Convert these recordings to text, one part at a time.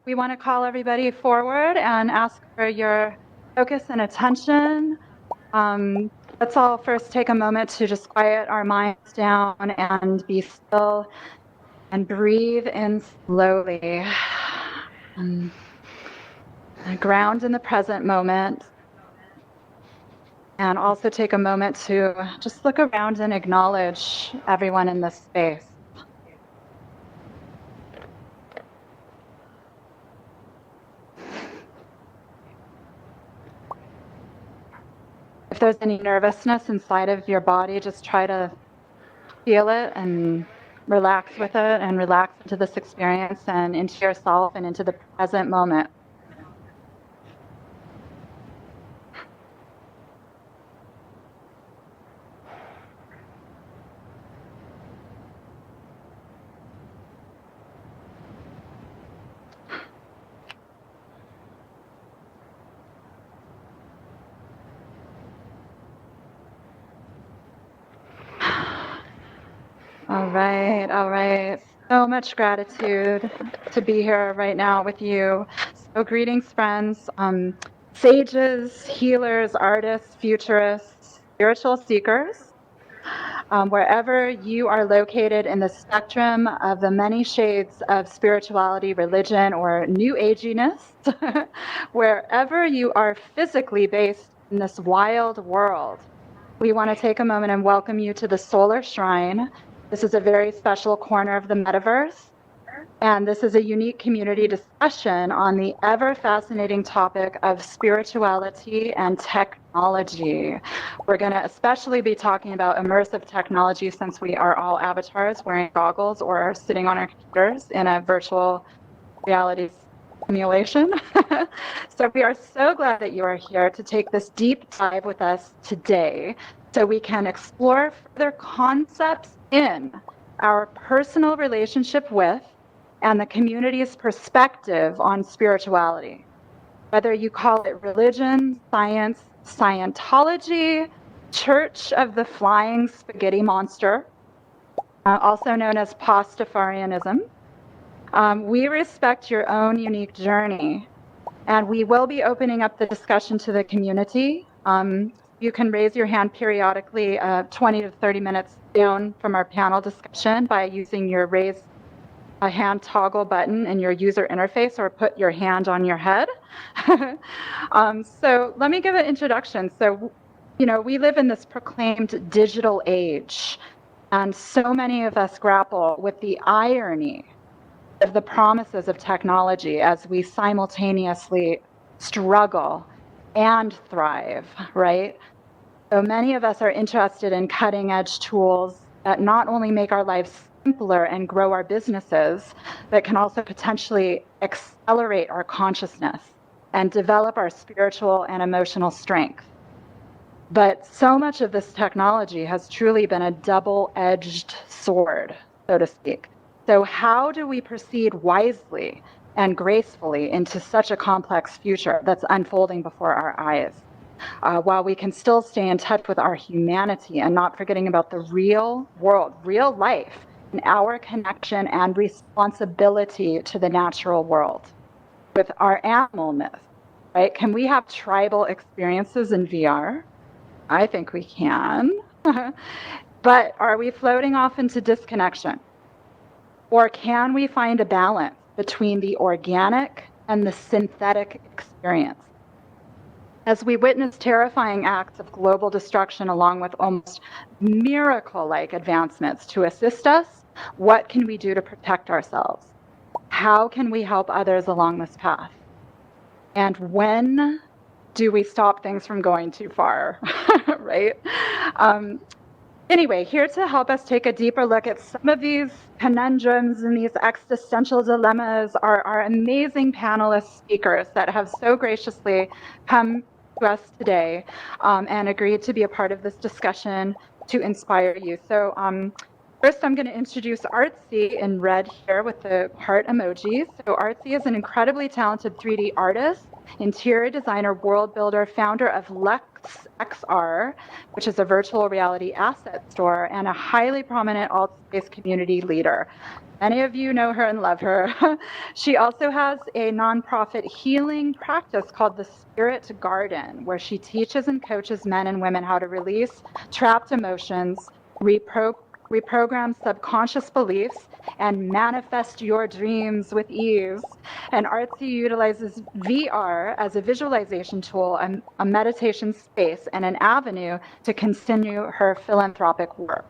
we want to call everybody forward and ask for your focus and attention. Let's all first take a moment to just quiet our minds down and be still and breathe in slowly. And ground in the present moment. And also take a moment to just look around and acknowledge everyone in this space. If there's any nervousness inside of your body, just try to feel it and relax with it and relax into this experience and into yourself and into the present moment. All right. So much gratitude to be here right now with you. So greetings, friends, sages, healers, artists, futurists, spiritual seekers. Wherever you are located in the spectrum of the many shades of spirituality, religion, or new aginess, wherever you are physically based in this wild world, we want to take a moment and welcome you to the Solar Shrine. This is a very special corner of the metaverse, and this is a unique community discussion on the ever fascinating topic of spirituality and technology. We're going to especially be talking about immersive technology since we are all avatars wearing goggles or sitting on our computers in a virtual reality simulation. So we are so glad that you are here to take this deep dive with us today so we can explore further concepts in our personal relationship with and the community's perspective on spirituality. Whether you call it religion, science, Scientology, Church of the Flying Spaghetti Monster, also known as Pastafarianism, we respect your own unique journey, and we will be opening up the discussion to the community. You can raise your hand periodically 20 to 30 minutes down from our panel discussion by using your raise a hand toggle button in your user interface or put your hand on your head. So let me give an introduction. So, we live in this proclaimed digital age, and so many of us grapple with the irony of the promises of technology as we simultaneously struggle and thrive, right? So many of us are interested in cutting edge tools that not only make our lives simpler and grow our businesses, but can also potentially accelerate our consciousness and develop our spiritual and emotional strength. But so much of this technology has truly been a double-edged sword, so to speak. So how do we proceed wisely and gracefully into such a complex future that's unfolding before our eyes? While we can still stay in touch with our humanity and not forgetting about the real world, real life, and our connection and responsibility to the natural world with our animalness, right? Can we have tribal experiences in VR? I think we can. But are we floating off into disconnection? Or can we find a balance between the organic and the synthetic experience? As we witness terrifying acts of global destruction along with almost miracle-like advancements to assist us, what can we do to protect ourselves? How can we help others along this path? And when do we stop things from going too far, right? Anyway, here to help us take a deeper look at some of these conundrums and these existential dilemmas are our amazing panelist speakers that have so graciously come to us today and agreed to be a part of this discussion to inspire you. So first I'm going to introduce Artsy in red here with the heart emoji. So Artsy is an incredibly talented 3D artist, interior designer, world builder, founder of Lux XR, which is a virtual reality asset store, and a highly prominent AltSpace community leader. Many of you know her and love her. She also has a nonprofit healing practice called the Spirit Garden, where she teaches and coaches men and women how to release trapped emotions, reprogram subconscious beliefs, and manifest your dreams with ease. And Artsy utilizes VR as a visualization tool, a meditation space, and an avenue to continue her philanthropic work.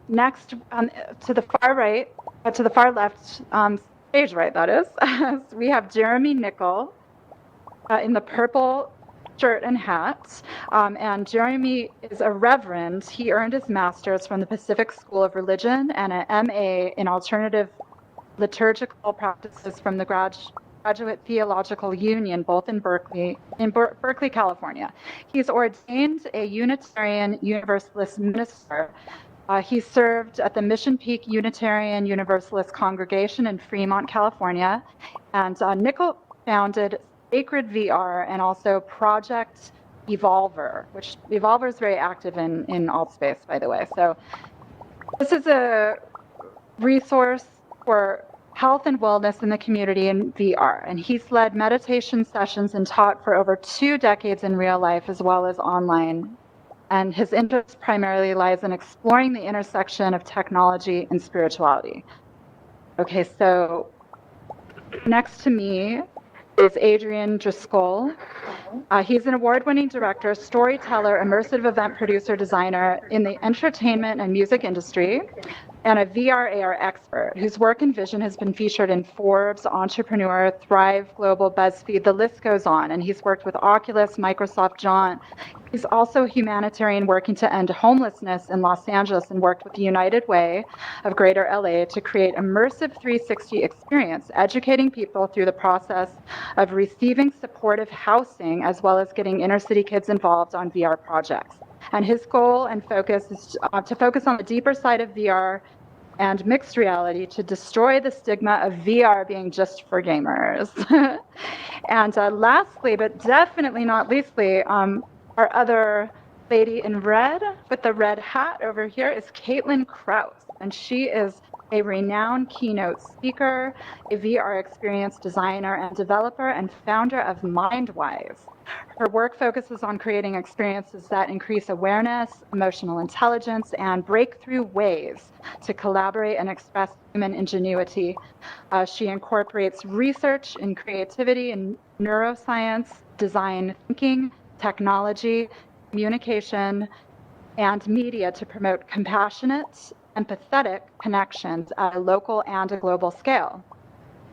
Next, to the far right, to the far left, stage right, that is, we have Jeremy Nichol in the purple shirt and hat. And Jeremy is a reverend. He earned his master's from the Pacific School of Religion and an MA in alternative liturgical practices from the Graduate Theological Union, both in Berkeley, California. He's ordained a Unitarian Universalist minister. He served at the Mission Peak Unitarian Universalist Congregation in Fremont, California. And Nichol founded Sacred VR and also Project Evolver, which Evolver is very active in AltSpace, by the way. So this is a resource for health and wellness in the community in VR. And he's led meditation sessions and taught for over 2 decades in real life as well as online. And his interest primarily lies in exploring the intersection of technology and spirituality. Okay, so next to me is Adrian Driscoll. He's an award-winning director, storyteller, immersive event producer, designer in the entertainment and music industry, and a VR/AR expert whose work and vision has been featured in Forbes, Entrepreneur, Thrive Global, BuzzFeed, the list goes on. And he's worked with Oculus, Microsoft, Jaunt. He's also a humanitarian working to end homelessness in Los Angeles and worked with the United Way of Greater LA to create immersive 360 experience, educating people through the process of receiving supportive housing as well as getting inner city kids involved on VR projects. And his goal and focus is to focus on the deeper side of VR and mixed reality to destroy the stigma of VR being just for gamers. And lastly, but definitely not leastly, our other lady in red with the red hat over here is Caitlyn Krause. And she is a renowned keynote speaker, a VR experience designer and developer, and founder of MindWise. Her work focuses on creating experiences that increase awareness, emotional intelligence, and breakthrough ways to collaborate and express human ingenuity. She incorporates research in creativity and neuroscience, design thinking, technology, communication, and media to promote compassionate, empathetic connections at a local and a global scale.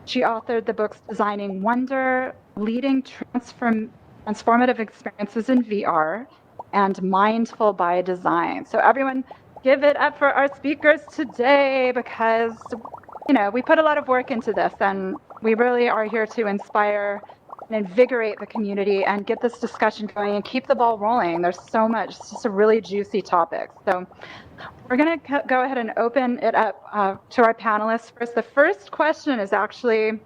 She authored the books Designing Wonder, Leading Transformative Experiences in VR, and Mindful by Design. So everyone give it up for our speakers today because, you know, we put a lot of work into this and we really are here to inspire and invigorate the community and get this discussion going and keep the ball rolling. There's so much, it's just a really juicy topic. So we're going to go ahead and open it up to our panelists first. The first question is actually,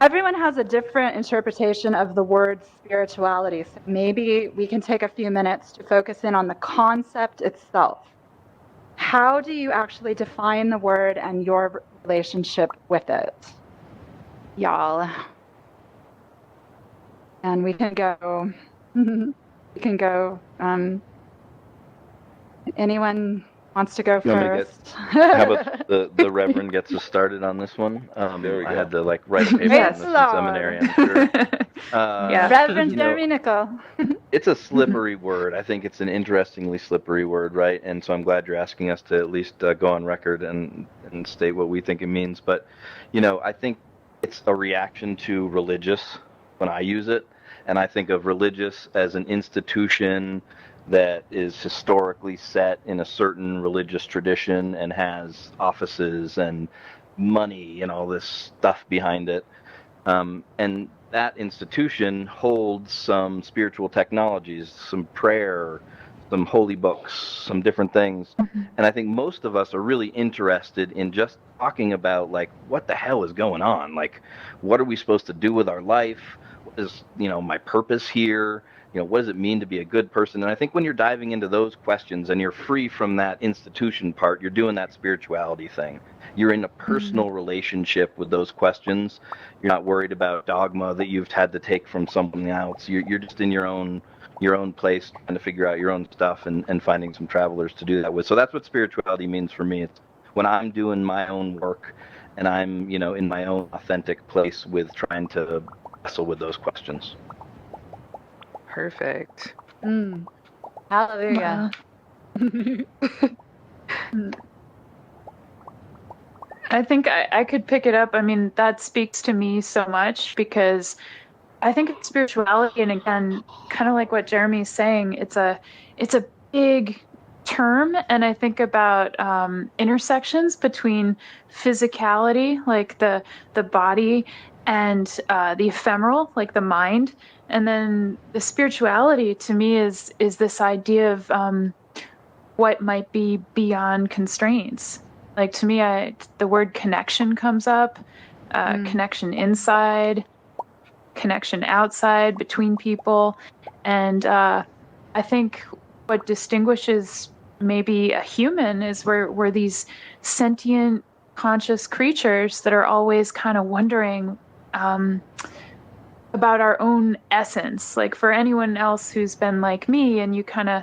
everyone has a different interpretation of the word spirituality. So maybe we can take a few minutes to focus in on the concept itself. How do you actually define the word and your relationship with it, y'all? And we can go, anyone wants to go first? How about the Reverend gets us started on this one? There we go. I had to write a paper on this in seminary, I'm sure. Yeah. Reverend Jeremy Nichol. It's a slippery word. I think it's an interestingly slippery word, right? And so I'm glad you're asking us to at least go on record and state what we think it means. But, you know, I think it's a reaction to religious when I use it. And I think of religious as an institution that is historically set in a certain religious tradition and has offices and money and all this stuff behind it. And that institution holds some spiritual technologies, some prayer, some holy books, some different things. And I think most of us are really interested in just talking about, like, what the hell is going on? Like, what are we supposed to do with our life? What is, you know, my purpose here? what does it mean to be a good person? And I think when you're diving into those questions and you're free from that institution part, you're doing that spirituality thing. You're in a personal relationship with those questions. You're not worried about dogma that you've had to take from someone else. You're just in your own place, trying to figure out your own stuff and finding some travelers to do that with. So that's what spirituality means for me. It's when I'm doing my own work and I'm, in my own authentic place with trying to wrestle with those questions. Perfect. Hallelujah. I think I could pick it up. I mean, that speaks to me so much because I think it's spirituality, and again, kind of like what Jeremy's saying, it's a big term, and I think about intersections between physicality, like the body, and the ephemeral, like the mind, and then the spirituality to me is this idea of what might be beyond constraints. Like to me, the word connection comes up, connection inside, connection outside between people, and I think what distinguishes maybe a human is we're these sentient, conscious creatures that are always kind of wondering about our own essence. Like for anyone else who's been like me, and you kind of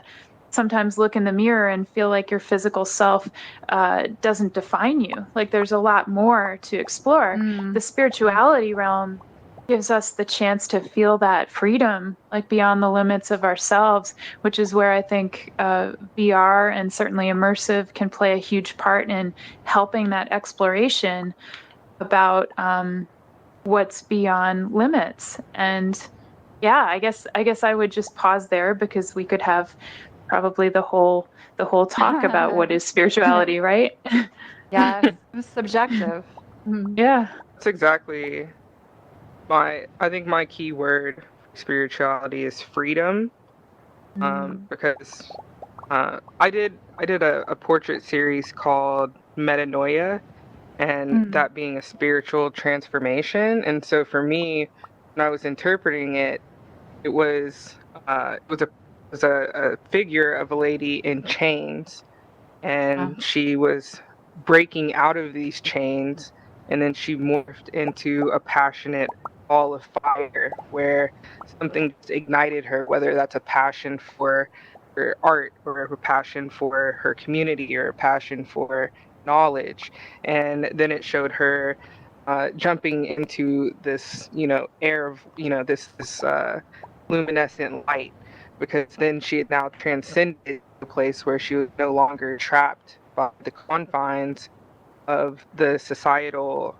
sometimes look in the mirror and feel like your physical self doesn't define you. Like there's a lot more to explore. The spirituality realm gives us the chance to feel that freedom, like beyond the limits of ourselves, which is where I think VR and certainly immersive can play a huge part in helping that exploration about what's beyond limits. And yeah, I guess I would just pause there because we could have probably the whole talk about what is spirituality, right? Yeah, it's subjective. Yeah. That's exactly I think my key word for spirituality is freedom. Because I did a portrait series called Metanoia, and that being a spiritual transformation. And so for me, when I was interpreting it, it was a figure of a lady in chains, and she was breaking out of these chains, and then she morphed into a passionate ball of fire where something just ignited her, whether that's a passion for her art or a passion for her community or a passion for knowledge. And then it showed her jumping into this air of this luminescent light, because then she had now transcended the place where she was no longer trapped by the confines of the societal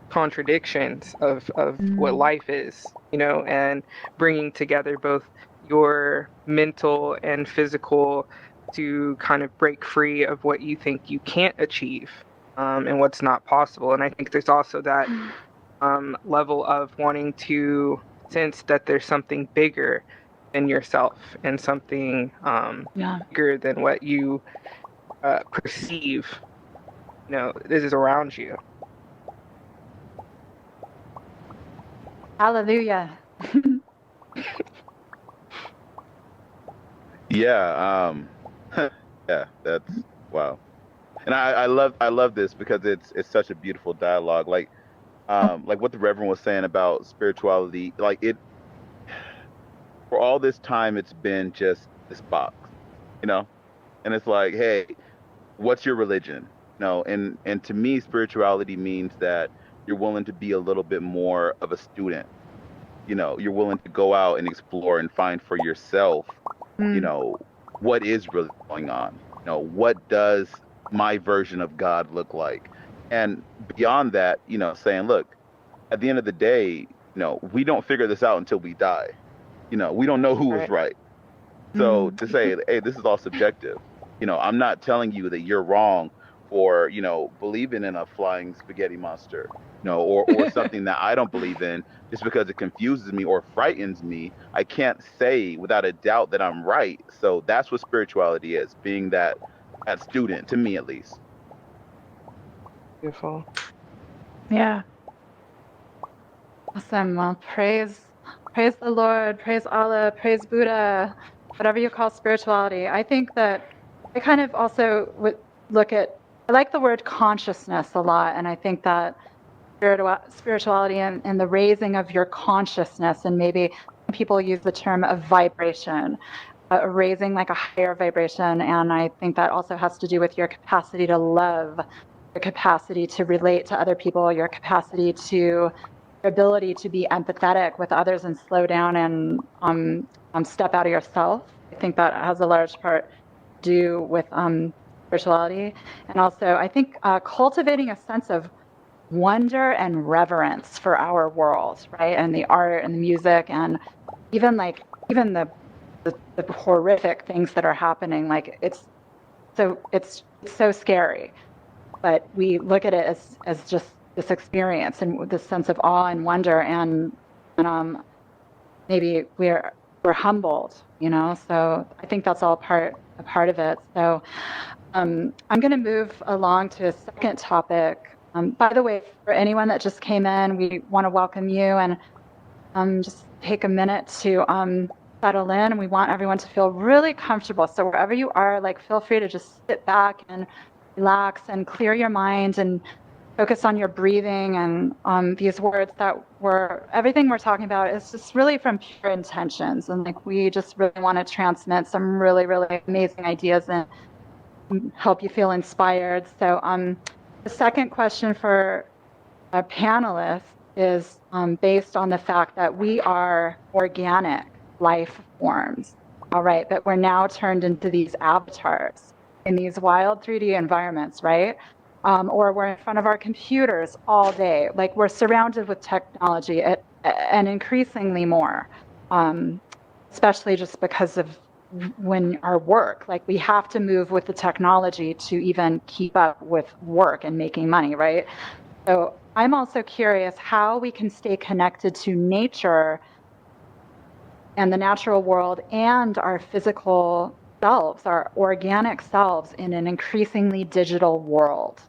contradictions of what life is, and bringing together both your mental and physical to kind of break free of what you think you can't achieve, and what's not possible. And I think there's also that level of wanting to sense that there's something bigger than yourself and something bigger than what you perceive this is around you. Hallelujah. Yeah, yeah, that's wow. And I love this because it's such a beautiful dialogue. Like what the Reverend was saying about spirituality, like it for all this time it's been just this box, and it's like, hey, what's your religion? No, and to me, spirituality means that you're willing to be a little bit more of a student. You're willing to go out and explore and find for yourself, what is really going on. What does my version of God look like? And beyond that, saying, look, at the end of the day, we don't figure this out until we die. We don't know who was right. So to say, hey, this is all subjective. I'm not telling you that you're wrong for, believing in a flying spaghetti monster, or something that I don't believe in. Just because it confuses me or frightens me, I can't say without a doubt that I'm right. So that's what spirituality is, being that student, to me at least. Beautiful. Yeah. Awesome. Well, praise the Lord, praise Allah, praise Buddha, whatever you call spirituality. I think that I kind of also would look at, I like the word consciousness a lot, and I think that spirituality and the raising of your consciousness, and maybe people use the term of vibration, raising like a higher vibration, and I think that also has to do with your capacity to love, your capacity to relate to other people, your capacity to, your ability to be empathetic with others and slow down and step out of yourself. I think that has a large part to do with spirituality. And also, I think cultivating a sense of wonder and reverence for our world, right? And the art and the music, and even the horrific things that are happening. Like it's so scary, but we look at it as just this experience and this sense of awe and wonder, and maybe we're humbled, you know. So I think that's all a part of it. So I'm going to move along to a second topic. By the way, for anyone that just came in, we want to welcome you and just take a minute to settle in. And we want everyone to feel really comfortable. So wherever you are, like, feel free to just sit back and relax and clear your mind and focus on your breathing. And these words that everything we're talking about is just really from pure intentions. And like, we just really want to transmit some really, really amazing ideas and help you feel inspired. So the second question for our panelists is based on the fact that we are organic life forms, all right, but we're now turned into these avatars in these wild 3D environments, right? Or we're in front of our computers all day. Like, we're surrounded with technology and increasingly more, especially just because of when our work, like, we have to move with the technology to even keep up with work and making money, right? So I'm also curious how we can stay connected to nature and the natural world and our physical selves, our organic selves, in an increasingly digital world.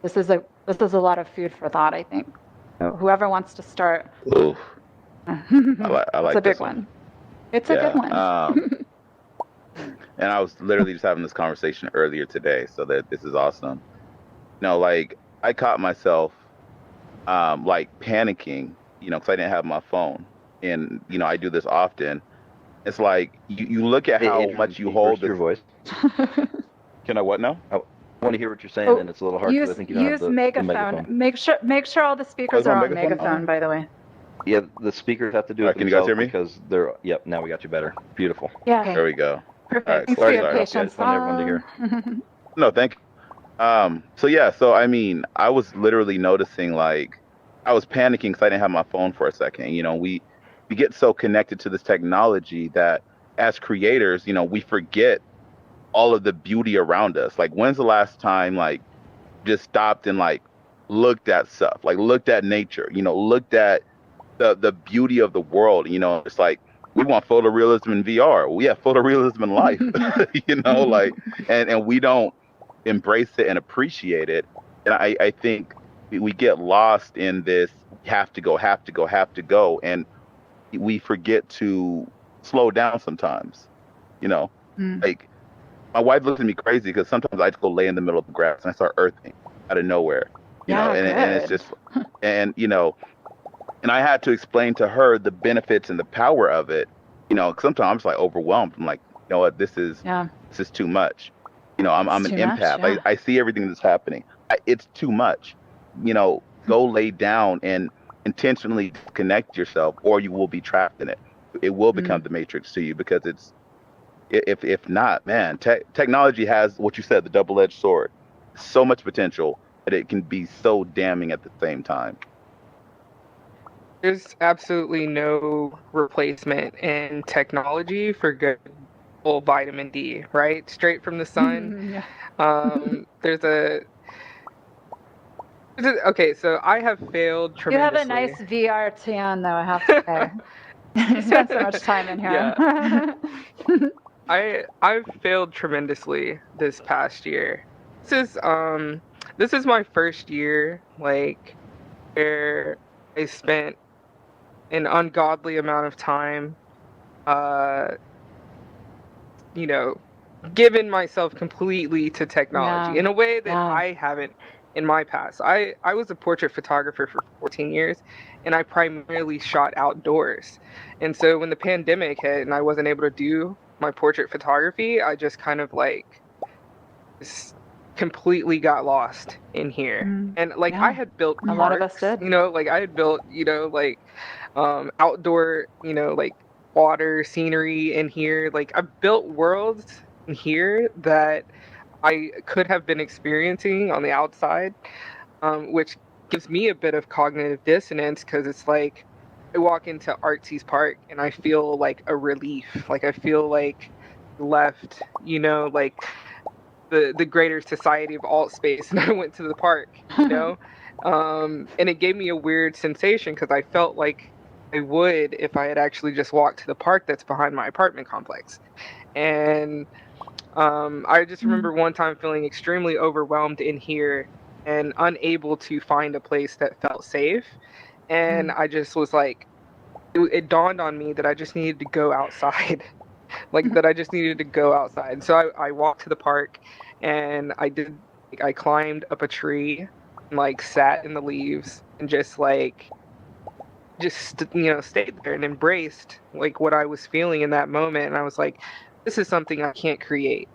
This is a lot of food for thought, I think. So whoever wants to start. Ooh. I like it's a big this one. It's a good one. And I was literally just having this conversation earlier today, so that this is awesome. You know, like, I caught myself like panicking, you know, because I didn't have my phone, and you know, I do this often. It's like you look at how Adrian, much you can hold your voice. Can I what now? I want to hear what you're saying, and it's a little hard because I think you don't have the megaphone. Make sure all the speakers are on megaphone, by the way. Yeah, the speakers have to do it Can you guys hear me? because they're. Yep, now we got you better. Beautiful. Yeah. Okay. There we go. Perfect. All right, Thanks for your sorry. patience. I just want everyone to hear. No, thank you. So yeah, so I mean, I was literally noticing, like, I was panicking because I didn't have my phone for a second. You know, we get so connected to this technology that as creators, you know, we forget all of the beauty around us. Like, when's the last time, like, just stopped and like looked at stuff, like looked at nature, you know, looked at the beauty of the world? You know, it's like, we want photorealism in VR. We have photorealism in life, you know, like, and we don't embrace it and appreciate it. And I think we get lost in this have to go, and we forget to slow down sometimes, you know. Like, my wife looks at me crazy because sometimes I just go lay in the middle of the grass and I start earthing out of nowhere, you know, and it's just, and, you know, and I had to explain to her the benefits and the power of it, you know. Sometimes I'm just like overwhelmed. I'm like, you know what, this is too much. You know, I'm an empath. Yeah. I see everything that's happening. It's too much. You know, go lay down and intentionally connect yourself, or you will be trapped in it. It will become the matrix to you, because it's, if not, man, technology has, what you said, the double-edged sword. So much potential, but it can be so damning at the same time. There's absolutely no replacement in technology for good old vitamin D, right? Straight from the sun. Okay, so I have failed tremendously. You have a nice VR tan, though, I have to say. You spent so much time in here. Yeah. I've failed tremendously this past year. This is my first year, like, where I spent an ungodly amount of time, you know, given myself completely to technology in a way that I haven't in my past. I was a portrait photographer for 14 years, and I primarily shot outdoors. And so when the pandemic hit and I wasn't able to do my portrait photography, I just kind of like just completely got lost in here. And like I had built a lot of us did. you know, like I had built, you know, like outdoor, you know, like water scenery in here. Like I built worlds in here that I could have been experiencing on the outside, which gives me a bit of cognitive dissonance because it's like I walk into Artsy's park and I feel like a relief. Like I feel like left, you know, like the greater society of alt space, and I went to the park, you know, and it gave me a weird sensation because I felt like I would if I had actually just walked to the park that's behind my apartment complex. And I just remember one time feeling extremely overwhelmed in here and unable to find a place that felt safe. And I just was like, it dawned on me that I just needed to go outside. Like that I just needed to go outside. So I walked to the park and I climbed up a tree and like sat in the leaves and just you know, stayed there and embraced like what I was feeling in that moment. And I was like, this is something I can't create,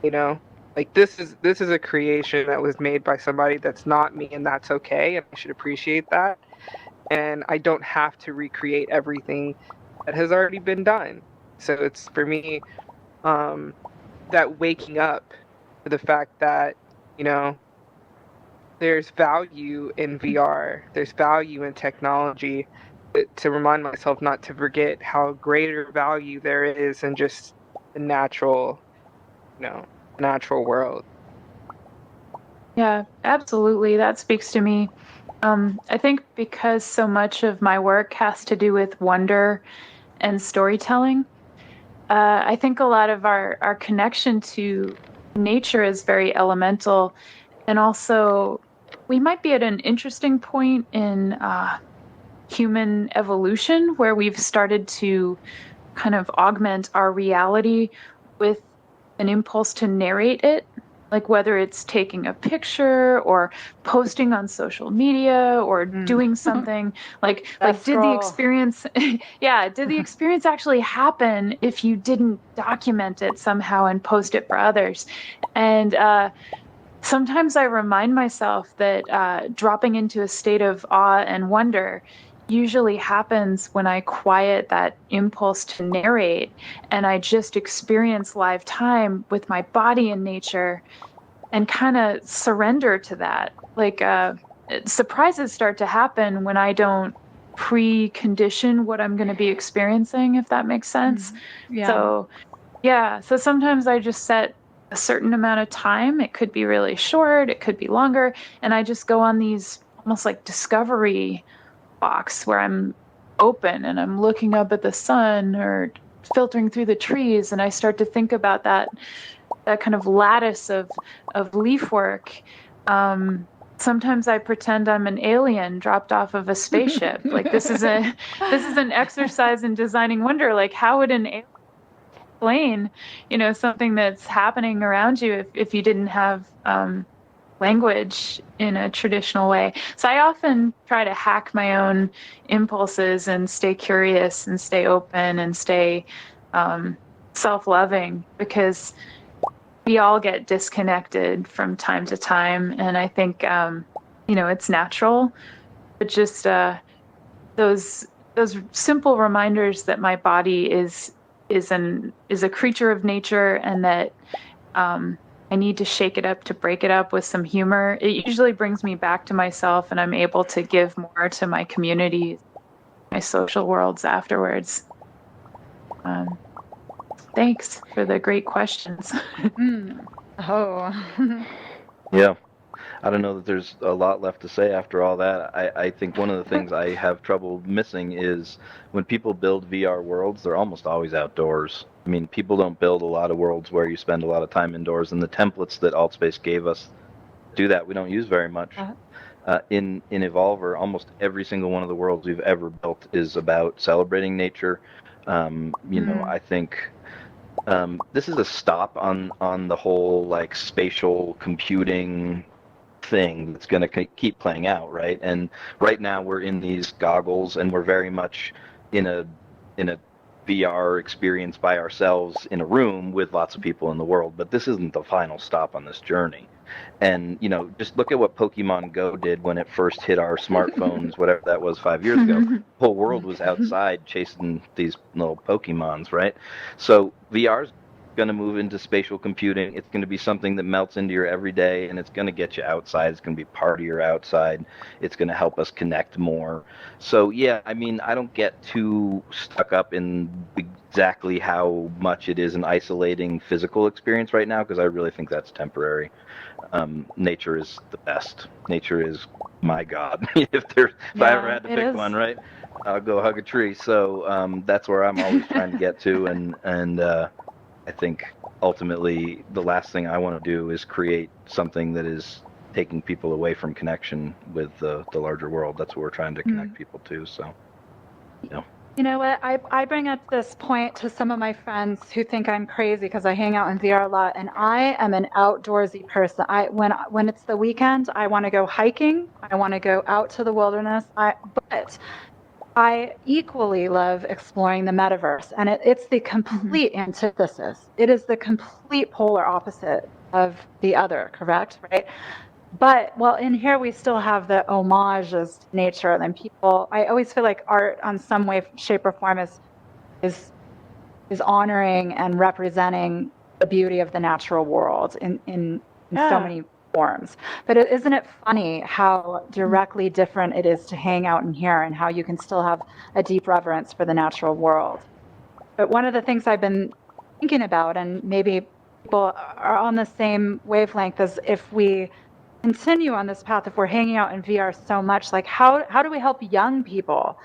you know, like this is a creation that was made by somebody that's not me, and that's okay, and I should appreciate that. And I don't have to recreate everything that has already been done. So it's for me, that waking up to the fact that, you know, there's value in VR, there's value in technology, to remind myself not to forget how greater value there is in just the natural, you know, natural world. Yeah, absolutely. That speaks to me. I think because so much of my work has to do with wonder and storytelling, I think a lot of our connection to nature is very elemental. And also, we might be at an interesting point in human evolution where we've started to kind of augment our reality with an impulse to narrate it. Like whether it's taking a picture or posting on social media or doing something like did the experience did the experience actually happen if you didn't document it somehow and post it for others? And sometimes I remind myself that dropping into a state of awe and wonder usually happens when I quiet that impulse to narrate and I just experience live time with my body in nature and kind of surrender to that. Like surprises start to happen when I don't precondition what I'm going to be experiencing, if that makes sense. So sometimes I just set a certain amount of time. It could be really short, it could be longer, and I just go on these almost like discovery walks where I'm open and I'm looking up at the sun or filtering through the trees, and I start to think about that kind of lattice of leaf work. Sometimes I pretend I'm an alien dropped off of a spaceship. Like this is an exercise in designing wonder. Like how would an alien explain, you know, something that's happening around you if you didn't have language in a traditional way? So I often try to hack my own impulses and stay curious and stay open and stay self-loving, because we all get disconnected from time to time. And I think, you know, it's natural, but just those simple reminders that my body is a creature of nature, and that I need to shake it up to break it up with some humor. It usually brings me back to myself, and I'm able to give more to my community, my social worlds afterwards. Thanks for the great questions. Yeah. I don't know that there's a lot left to say after all that. I think one of the things I have trouble missing is when people build VR worlds, they're almost always outdoors. I mean, people don't build a lot of worlds where you spend a lot of time indoors, and the templates that AltSpace gave us do that we don't use very much. in Evolver, almost every single one of the worlds we've ever built is about celebrating nature. I think this is a stop on the whole like spatial computing thing that's going to keep playing out, right? And right now we're in these goggles, and we're very much in a VR experience by ourselves in a room with lots of people in the world. But this isn't the final stop on this journey. And just look at what Pokemon Go did when it first hit our smartphones, whatever that was 5 years ago. The whole world was outside chasing these little Pokemons, right? So VR's going to move into spatial computing. It's going to be something that melts into your everyday, and it's going to get you outside. It's going to be part of your outside. It's going to help us connect more. So yeah, I mean, I don't get too stuck up in exactly how much it is an isolating physical experience right now, because I really think that's temporary. Nature is the best. Nature is my god. if I ever had to pick one, right, I'll go hug a tree. So that's where I'm always trying to get to, and I think ultimately the last thing I want to do is create something that is taking people away from connection with the larger world. That's what we're trying to connect people to. So, You know what? I bring up this point to some of my friends who think I'm crazy because I hang out in VR a lot, and I am an outdoorsy person. When it's the weekend, I want to go hiking. I want to go out to the wilderness. But I equally love exploring the metaverse, and it's the complete antithesis. It is the complete polar opposite of the other, correct? Right? But in here we still have the homages to nature, and people. I always feel like art, on some way, shape, or form, is honoring and representing the beauty of the natural world in so many forms. But isn't it funny how directly different it is to hang out in here, and how you can still have a deep reverence for the natural world? But one of the things I've been thinking about, and maybe people are on the same wavelength, is if we continue on this path, if we're hanging out in VR so much, like how do we help young people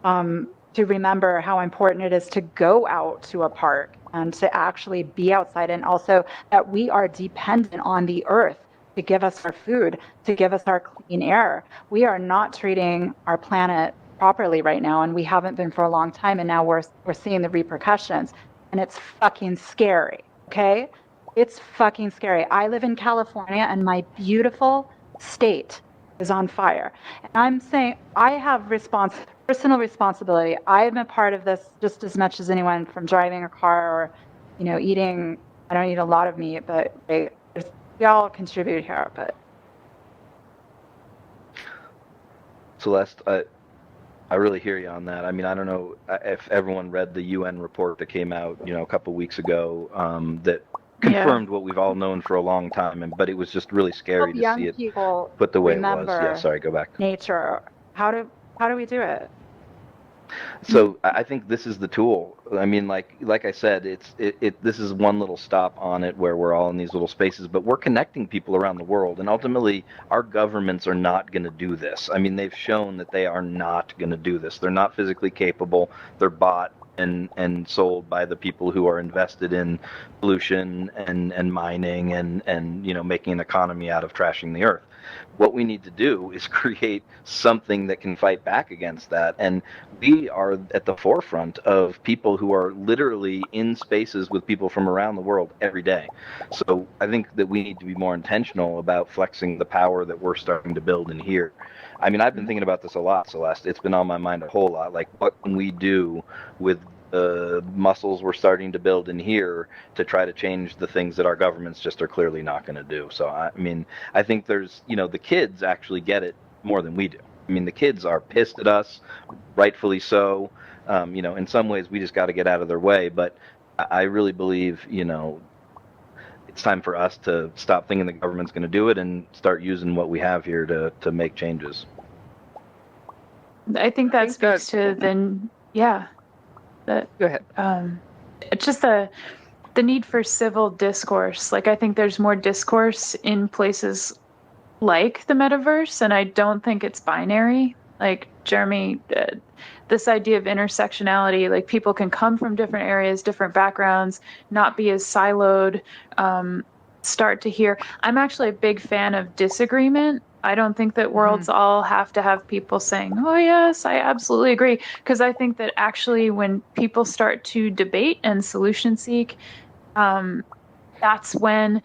to remember how important it is to go out to a park and to actually be outside, and also that we are dependent on the earth to give us our food, to give us our clean air. We are not treating our planet properly right now, and we haven't been for a long time, and now we're seeing the repercussions, and it's fucking scary, okay? It's fucking scary. I live in California, and my beautiful state is on fire. And I'm saying I have personal responsibility. I'm a part of this just as much as anyone, from driving a car or, eating. I don't eat a lot of meat, but we all contribute here. But Celeste, I really hear you on that. I mean, I don't know if everyone read the UN report that came out, a couple of weeks ago, that confirmed what we've all known for a long time, but it was just really scary to see it put the way it was. Yeah, sorry, go back. Nature. How do we do it? So I think this is the tool. I mean, like I said, this is one little stop on it where we're all in these little spaces, but we're connecting people around the world, and ultimately our governments are not going to do this. I mean, they've shown that they are not going to do this. They're not physically capable. They're bought and sold by the people who are invested in pollution and mining and making an economy out of trashing the earth. What we need to do is create something that can fight back against that. And we are at the forefront of people who are literally in spaces with people from around the world every day. So I think that we need to be more intentional about flexing the power that we're starting to build in here. I mean, I've been thinking about this a lot, Celeste. It's been on my mind a whole lot. Like, what can we do with the muscles we're starting to build in here to try to change the things that our governments just are clearly not going to do? So, I mean, I think there's, the kids actually get it more than we do. I mean, the kids are pissed at us, rightfully so. In some ways, we just got to get out of their way. But I really believe, it's time for us to stop thinking the government's going to do it and start using what we have here to make changes. I think that speaks to Go ahead. It's just the need for civil discourse. Like, I think there's more discourse in places like the metaverse, and I don't think it's binary. Like Jeremy, this idea of intersectionality, like people can come from different areas, different backgrounds, not be as siloed, start to hear. I'm actually a big fan of disagreement. I don't think that worlds all have to have people saying, oh, yes, I absolutely agree. Because I think that actually when people start to debate and solution seek, that's when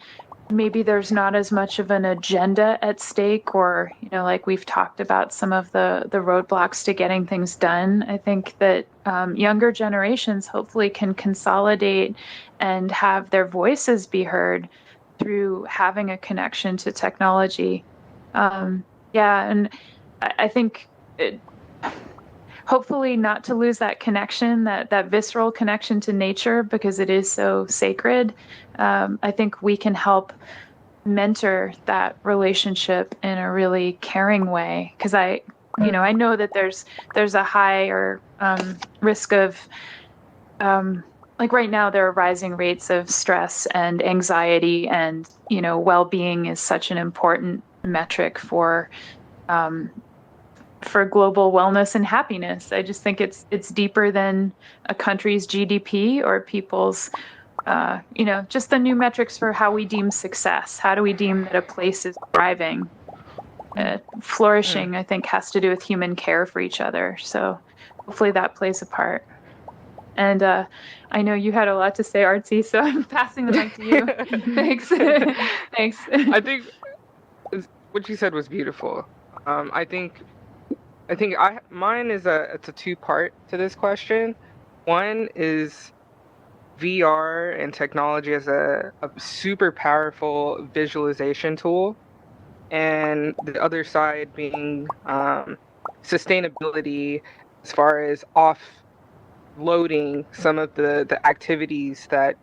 maybe there's not as much of an agenda at stake, or, you know, like we've talked about some of the roadblocks to getting things done. I think that younger generations hopefully can consolidate and have their voices be heard through having a connection to technology. Yeah, and I think hopefully not to lose that connection, that visceral connection to nature, because it is so sacred. I think we can help mentor that relationship in a really caring way, because I know that there's a higher risk of like right now there are rising rates of stress and anxiety, and well-being is such an important metric for global wellness and happiness. I just think it's deeper than a country's GDP or people's just the new metrics for how we deem success. How do we deem that a place is thriving? Flourishing, I think, has to do with human care for each other. So hopefully that plays a part. And I know you had a lot to say, Artsy, so I'm passing the mic to you. Thanks. Thanks. I think what you said was beautiful. I think mine is it's a two-part to this question. One is VR and technology as a super powerful visualization tool, and the other side being sustainability as far as offloading some of the activities that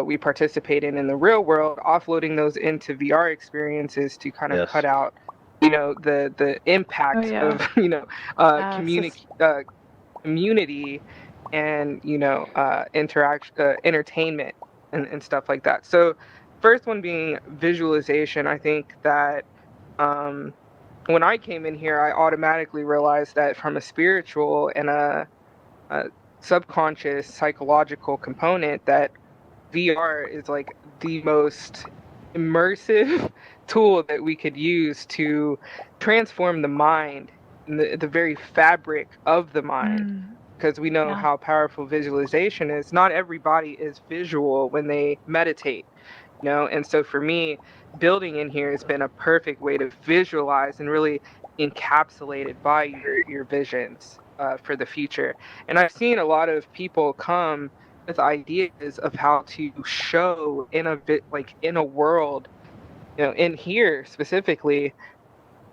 we participate in the real world, offloading those into VR experiences to kind of cut out the impact of community and entertainment and stuff like that. So first one being visualization. I think that when I came in here, I automatically realized that from a spiritual and a subconscious psychological component, that VR is like the most immersive tool that we could use to transform the mind, the very fabric of the mind. Because we know how powerful visualization is. Not everybody is visual when they meditate, and so for me, building in here has been a perfect way to visualize and really encapsulate it by your visions for the future. And I've seen a lot of people come with ideas of how to show in a world, in here specifically,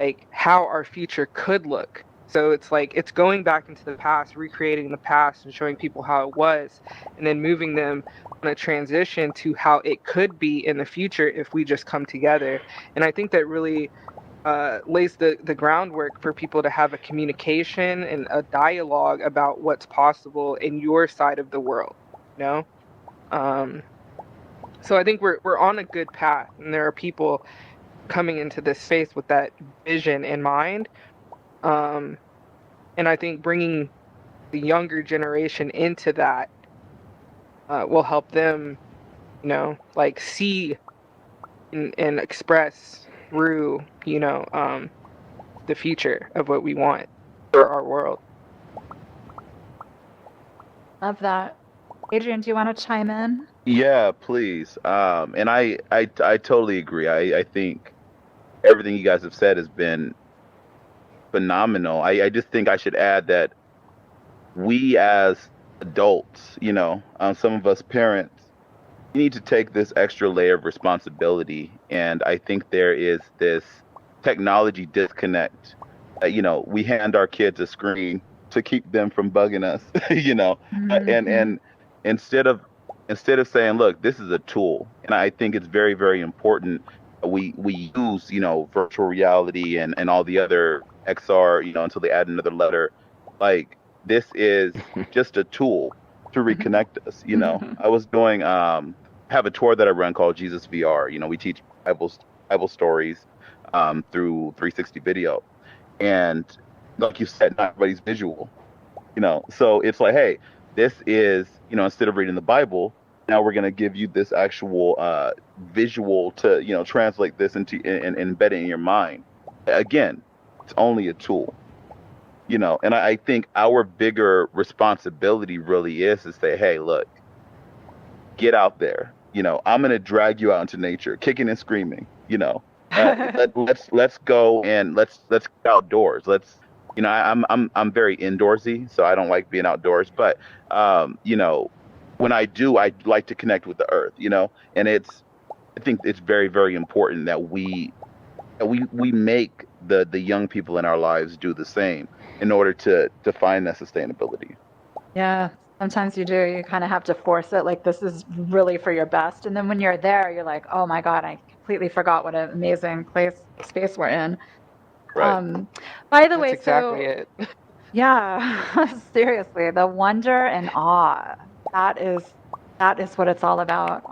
like how our future could look. So it's like it's going back into the past, recreating the past and showing people how it was, and then moving them on a transition to how it could be in the future if we just come together. And I think that really lays the groundwork for people to have a communication and a dialogue about what's possible in your side of the world, So I think we're on a good path, and there are people coming into this space with that vision in mind. And I think bringing the younger generation into that will help them, see and express through, the future of what we want for our world. Love that. Adrian, do you want to chime in? Yeah, please. And I totally agree. I think everything you guys have said has been phenomenal. I just think I should add that we as adults, some of us parents, need to take this extra layer of responsibility. And I think there is this technology disconnect. We hand our kids a screen to keep them from bugging us, and instead of saying, look, this is a tool. And I think it's very, very important we use, virtual reality and all the other XR, until they add another letter. Like, this is just a tool to reconnect us. I was doing, have a tour that I run called Jesus VR. We teach Bible stories through 360 video. And like you said, not everybody's visual, so it's like, hey, this is, instead of reading the Bible, now we're going to give you this actual visual to, translate this into and embed it in your mind. Again, it's only a tool, and I think our bigger responsibility really is to say, hey, look, get out there. I'm going to drag you out into nature, kicking and screaming, let's go and let's get outdoors. Let's, I'm very indoorsy, so I don't like being outdoors, but, when I do, I like to connect with the earth, and I think it's very, very important that we make the young people in our lives do the same in order to find that sustainability. Yeah, sometimes you do. You kind of have to force it. Like, this is really for your best. And then when you're there, you're like, oh my God, I completely forgot what an amazing space we're in. Right. By the way, That's exactly it. Yeah, seriously, the wonder and awe. That is what it's all about.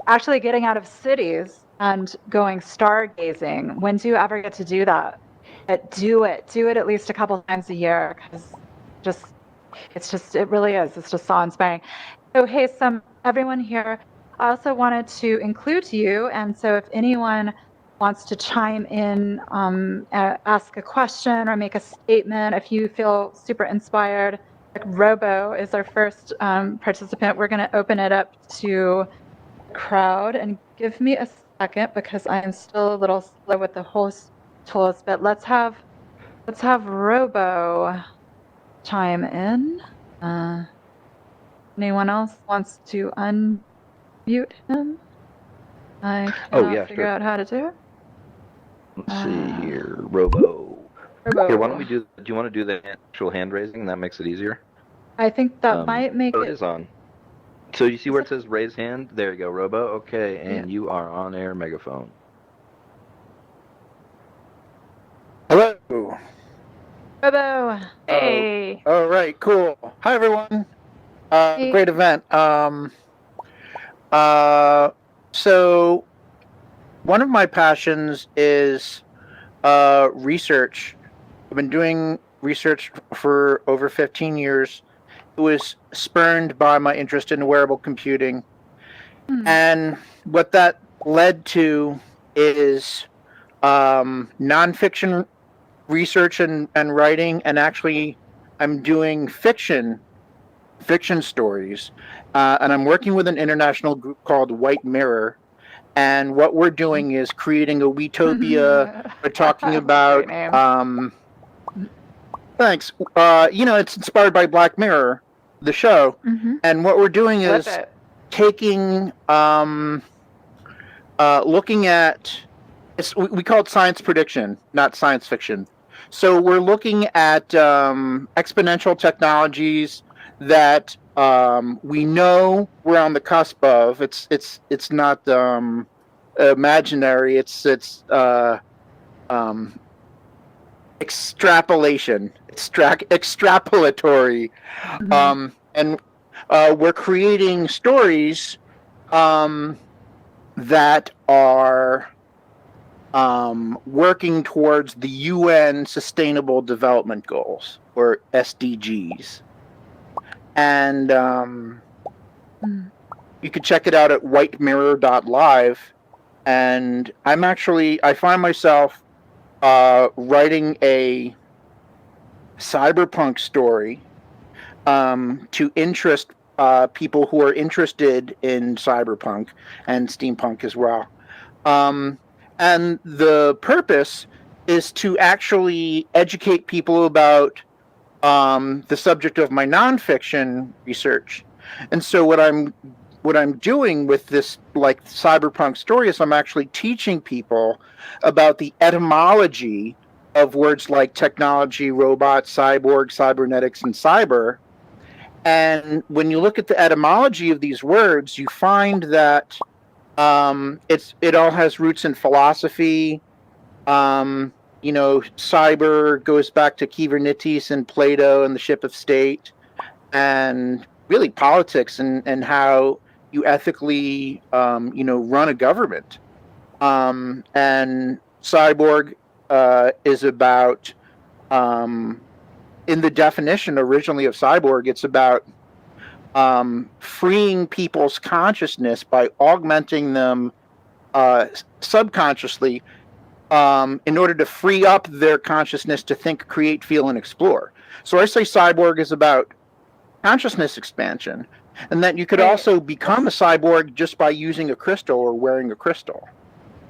Actually getting out of cities and going stargazing. When do you ever get to do that? But do it at least a couple times a year, because it really is. It's just so inspiring. So hey, everyone here, I also wanted to include you, and so if anyone wants to chime in, ask a question or make a statement, if you feel super inspired, like Robo is our first participant, we're going to open it up to the crowd. And give me a second because I'm still a little slow with the host tools, but let's have Robo chime in. Anyone else wants to unmute him? I cannot figure out how to do it. Let's see here, Robo. Here, why don't we do you want to do the actual hand raising? That makes it easier. I think that might make it is on. So you see where it says raise hand? There you go, Robo. Okay, and you are on air, megaphone. Hello. Robo. Hey. All right, cool. Hi, everyone. Hey. Great event. So one of my passions is research. I've been doing research for over 15 years. It was spurned by my interest in wearable computing. And what that led to is nonfiction research and writing, and actually I'm doing fiction stories, and I'm working with an international group called White Mirror, and what we're doing is creating a Wetopia. We're talking about thanks. It's inspired by Black Mirror, the show, and what we're doing is taking looking at we call it science prediction, not science fiction. So we're looking at exponential technologies that we know we're on the cusp of. It's not imaginary. It's extrapolation, extrapolatory, and we're creating stories that are working towards the UN Sustainable Development Goals, or SDGs. And you can check it out at whitemirror.live. And I find myself writing a cyberpunk story to interest people who are interested in cyberpunk and steampunk as well. And the purpose is to actually educate people about the subject of my nonfiction research. And so what I'm doing with this like cyberpunk story is I'm actually teaching people about the etymology of words like technology, robot, cyborg, cybernetics, and cyber. And when you look at the etymology of these words, you find that it all has roots in philosophy. Cyber goes back to Kybernetes and Plato and the ship of state, and really politics and how you ethically, run a government. And cyborg is about, in the definition originally of cyborg, it's about freeing people's consciousness by augmenting them subconsciously in order to free up their consciousness to think, create, feel, and explore. So I say cyborg is about consciousness expansion, and that you could also become a cyborg just by using a crystal or wearing a crystal.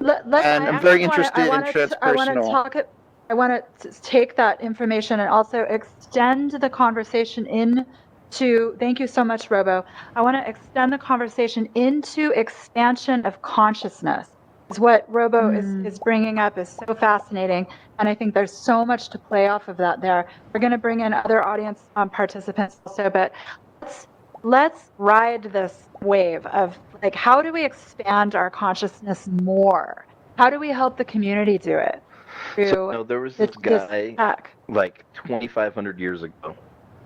I'm very interested in transpersonal. I want to take that information and also extend the conversation into, thank you so much, Robo. I want to extend the conversation into expansion of consciousness. Is what Robo is bringing up is so fascinating, and I think there's so much to play off of that there. We're going to bring in other audience participants also, but let's ride this wave of, like, how do we expand our consciousness more? How do we help the community do it? So, there was this guy, like 2,500 years ago.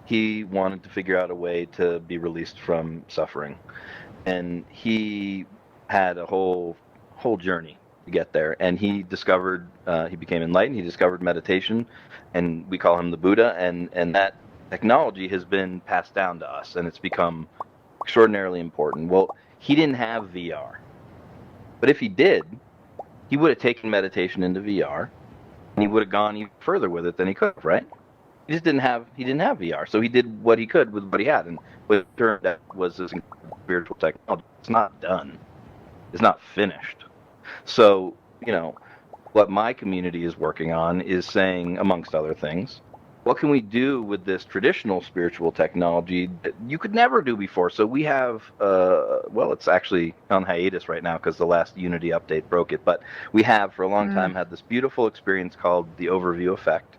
He wanted to figure out a way to be released from suffering, and he had a whole journey to get there. And he discovered, he became enlightened. He discovered meditation, and we call him the Buddha. And that technology has been passed down to us, and it's become extraordinarily important. Well, he didn't have VR, but if he did, he would have taken meditation into VR, and he would have gone even further with it than he could have, right? He didn't have VR, so he did what he could with what he had, and what turned out was this spiritual technology. It's not done. It's not finished. So, what my community is working on is saying, amongst other things, what can we do with this traditional spiritual technology that you could never do before? So we have, it's actually on hiatus right now because the last Unity update broke it, but we have for a long time had this beautiful experience called the overview effect,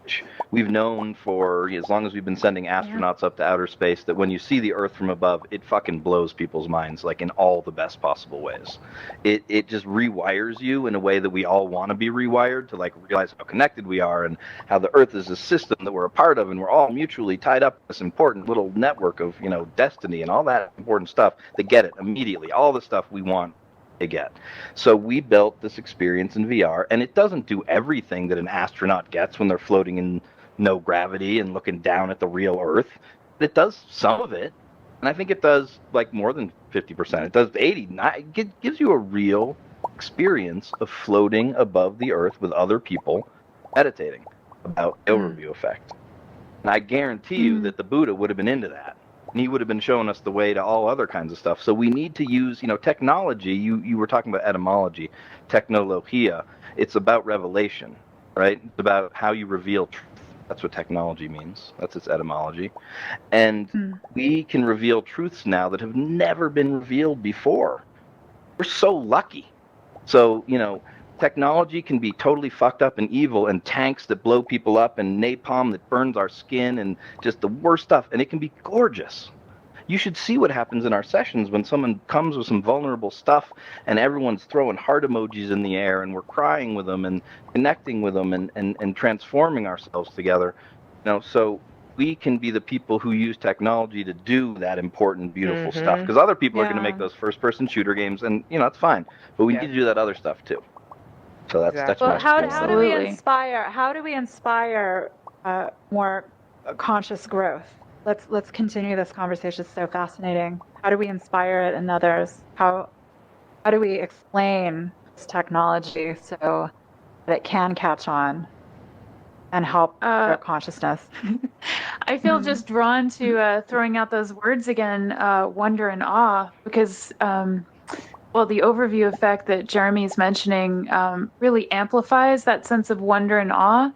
which we've known for as long as we've been sending astronauts up to outer space, that when you see the Earth from above, it fucking blows people's minds, like in all the best possible ways. It just rewires you in a way that we all want to be rewired, to like realize how connected we are and how the Earth is a system that we're a part of, and we're all mutually tied up in this important little network of, destiny and all that important stuff. They get it immediately, all the stuff we want to get. So we built this experience in VR, and it doesn't do everything that an astronaut gets when they're floating in no gravity and looking down at the real Earth. But it does some of it, and I think it does like more than 50%. It does 80. It gives you a real experience of floating above the Earth with other people meditating about the overview effect. And I guarantee you that the Buddha would have been into that. And he would have been showing us the way to all other kinds of stuff. So we need to use, technology. You were talking about etymology, technologia. It's about revelation, right? It's about how you reveal truth. That's what technology means. That's its etymology. And we can reveal truths now that have never been revealed before. We're so lucky. So, technology can be totally fucked up and evil, and tanks that blow people up, and napalm that burns our skin, and just the worst stuff. And it can be gorgeous. You should see what happens in our sessions when someone comes with some vulnerable stuff and everyone's throwing heart emojis in the air, and we're crying with them and connecting with them and transforming ourselves together. So we can be the people who use technology to do that important, beautiful stuff. Because other people are going to make those first-person shooter games, and, that's fine. But we need to do that other stuff, too. So that's well, how do we inspire? How do we inspire more conscious growth? Let's continue this conversation. It's so fascinating. How do we inspire it in others? How do we explain this technology so that it can catch on and help our consciousness? I feel just drawn to throwing out those words again, wonder and awe, because the overview effect that Jeremy's mentioning really amplifies that sense of wonder and awe.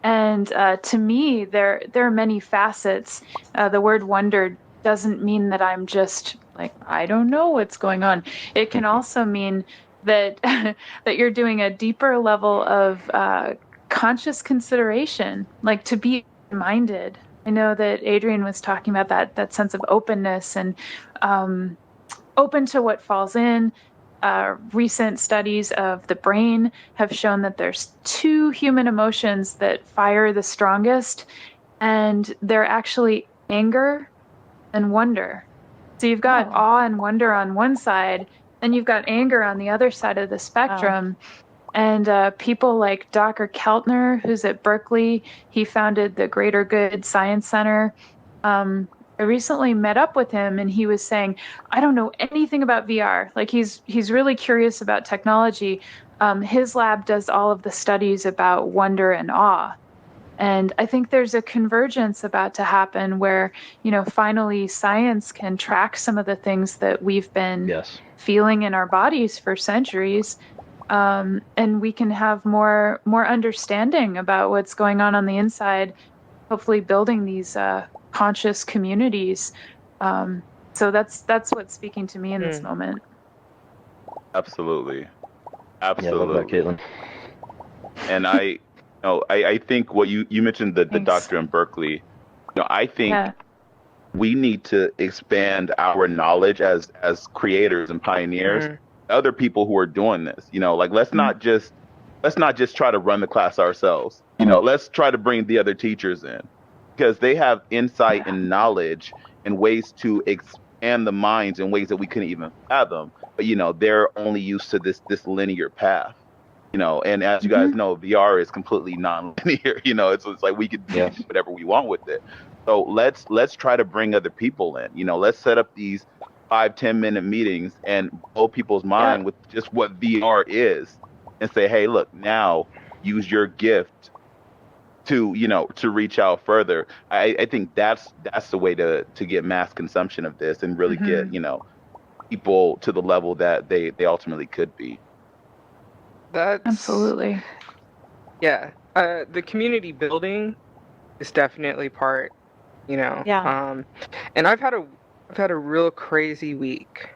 And to me, there are many facets. The word wonder doesn't mean that I'm just like, I don't know what's going on. It can also mean that that you're doing a deeper level of conscious consideration, like to be minded. I know that Adrian was talking about that sense of openness and open to what falls in. Recent studies of the brain have shown that there's two human emotions that fire the strongest, and they're actually anger and wonder. So you've got awe and wonder on one side, and you've got anger on the other side of the spectrum. And people like Dr. Keltner, who's at Berkeley, he founded the Greater Good Science Center. recently met up with him, and he was saying, I don't know anything about VR. Like he's really curious about technology. His lab does all of the studies about wonder and awe. And I think there's a convergence about to happen where, finally science can track some of the things that we've been feeling in our bodies for centuries. And we can have more understanding about what's going on the inside, hopefully building these conscious communities. So that's what's speaking to me in this moment. Absolutely. Yeah, I love that, Caitlyn. And I think what you mentioned the doctor in Berkeley. I think we need to expand our knowledge as creators and pioneers. Other people who are doing this, like let's not just try to run the class ourselves. Let's try to bring the other teachers in because they have insight and knowledge and ways to expand the minds in ways that we couldn't even fathom. But they're only used to this linear path. And as you guys know, VR is completely non-linear. It's like we could do whatever we want with it. So let's try to bring other people in. Let's set up these 5-10 minute meetings and blow people's mind with just what VR is, and say, hey, look, now use your gift to reach out further. I think that's the way to get mass consumption of this and really get people to the level that they ultimately could be. That's absolutely. Yeah. The community building is definitely part, and I've had a real crazy week.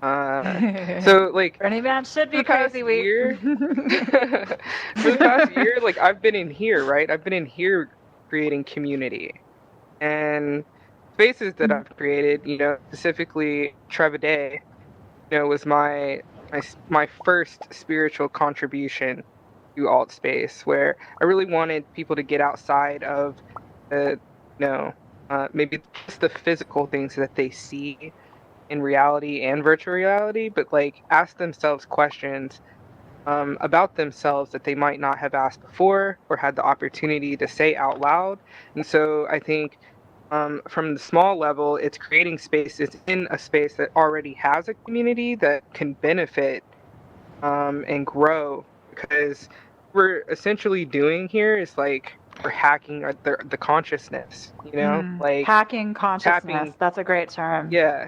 So like Burning Man should be for the past crazy week. year, for the past year, like I've been in here, right? I've been in here creating community and spaces that I've created, specifically Treviday, was my first spiritual contribution to AltSpace, where I really wanted people to get outside of the, maybe just the physical things that they see in reality and virtual reality, but like ask themselves questions about themselves that they might not have asked before or had the opportunity to say out loud. And so I think from the small level, it's creating spaces in a space that already has a community that can benefit and grow, because what we're essentially doing here is like we're hacking the consciousness, like hacking consciousness. That's a great term. Yeah.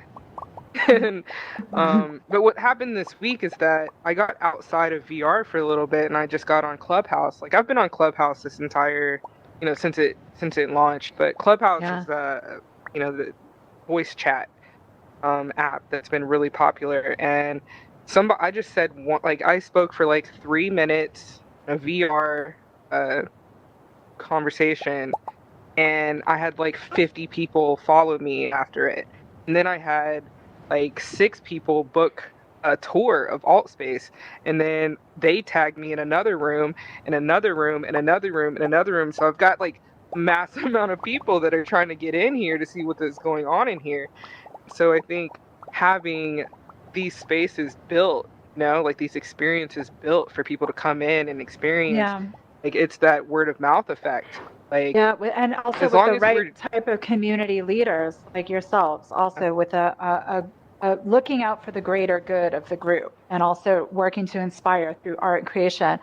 And but what happened this week is that I got outside of VR for a little bit, and I just got on Clubhouse. Like I've been on Clubhouse this entire since it launched, but Clubhouse is the voice chat app that's been really popular. And I just said I spoke for like 3 minutes, a VR conversation, and I had like 50 people follow me after it. And then I had like 6 people book a tour of AltSpace, and then they tagged me in another room, and another room, and another room, and another room. So I've got like a massive amount of people that are trying to get in here to see what is going on in here. So I think having these spaces built, like these experiences built for people to come in and experience, like it's that word of mouth effect. Like, and also with the right type of community leaders like yourselves, also with a looking out for the greater good of the group, and also working to inspire through art and creation.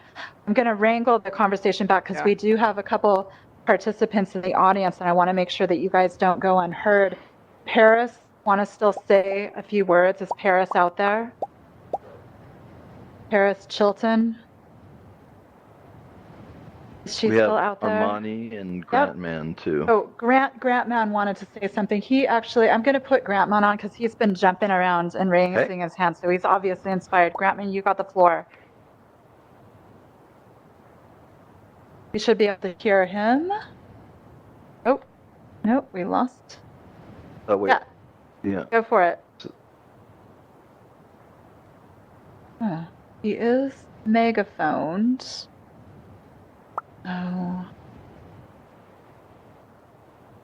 I'm going to wrangle the conversation back because we do have a couple participants in the audience, and I want to make sure that you guys don't go unheard. Paris, want to still say a few words? Is Paris out there? Paris Chilton? Is she still out there? Armani and Grantman too. Oh, Grantman wanted to say something. He actually, I'm going to put Grantman on because he's been jumping around and raising his hand, so he's obviously inspired. Grantman, you got the floor. We should be able to hear him. Oh, no, we lost. Oh, wait. Yeah. Go for it. He is megaphoned.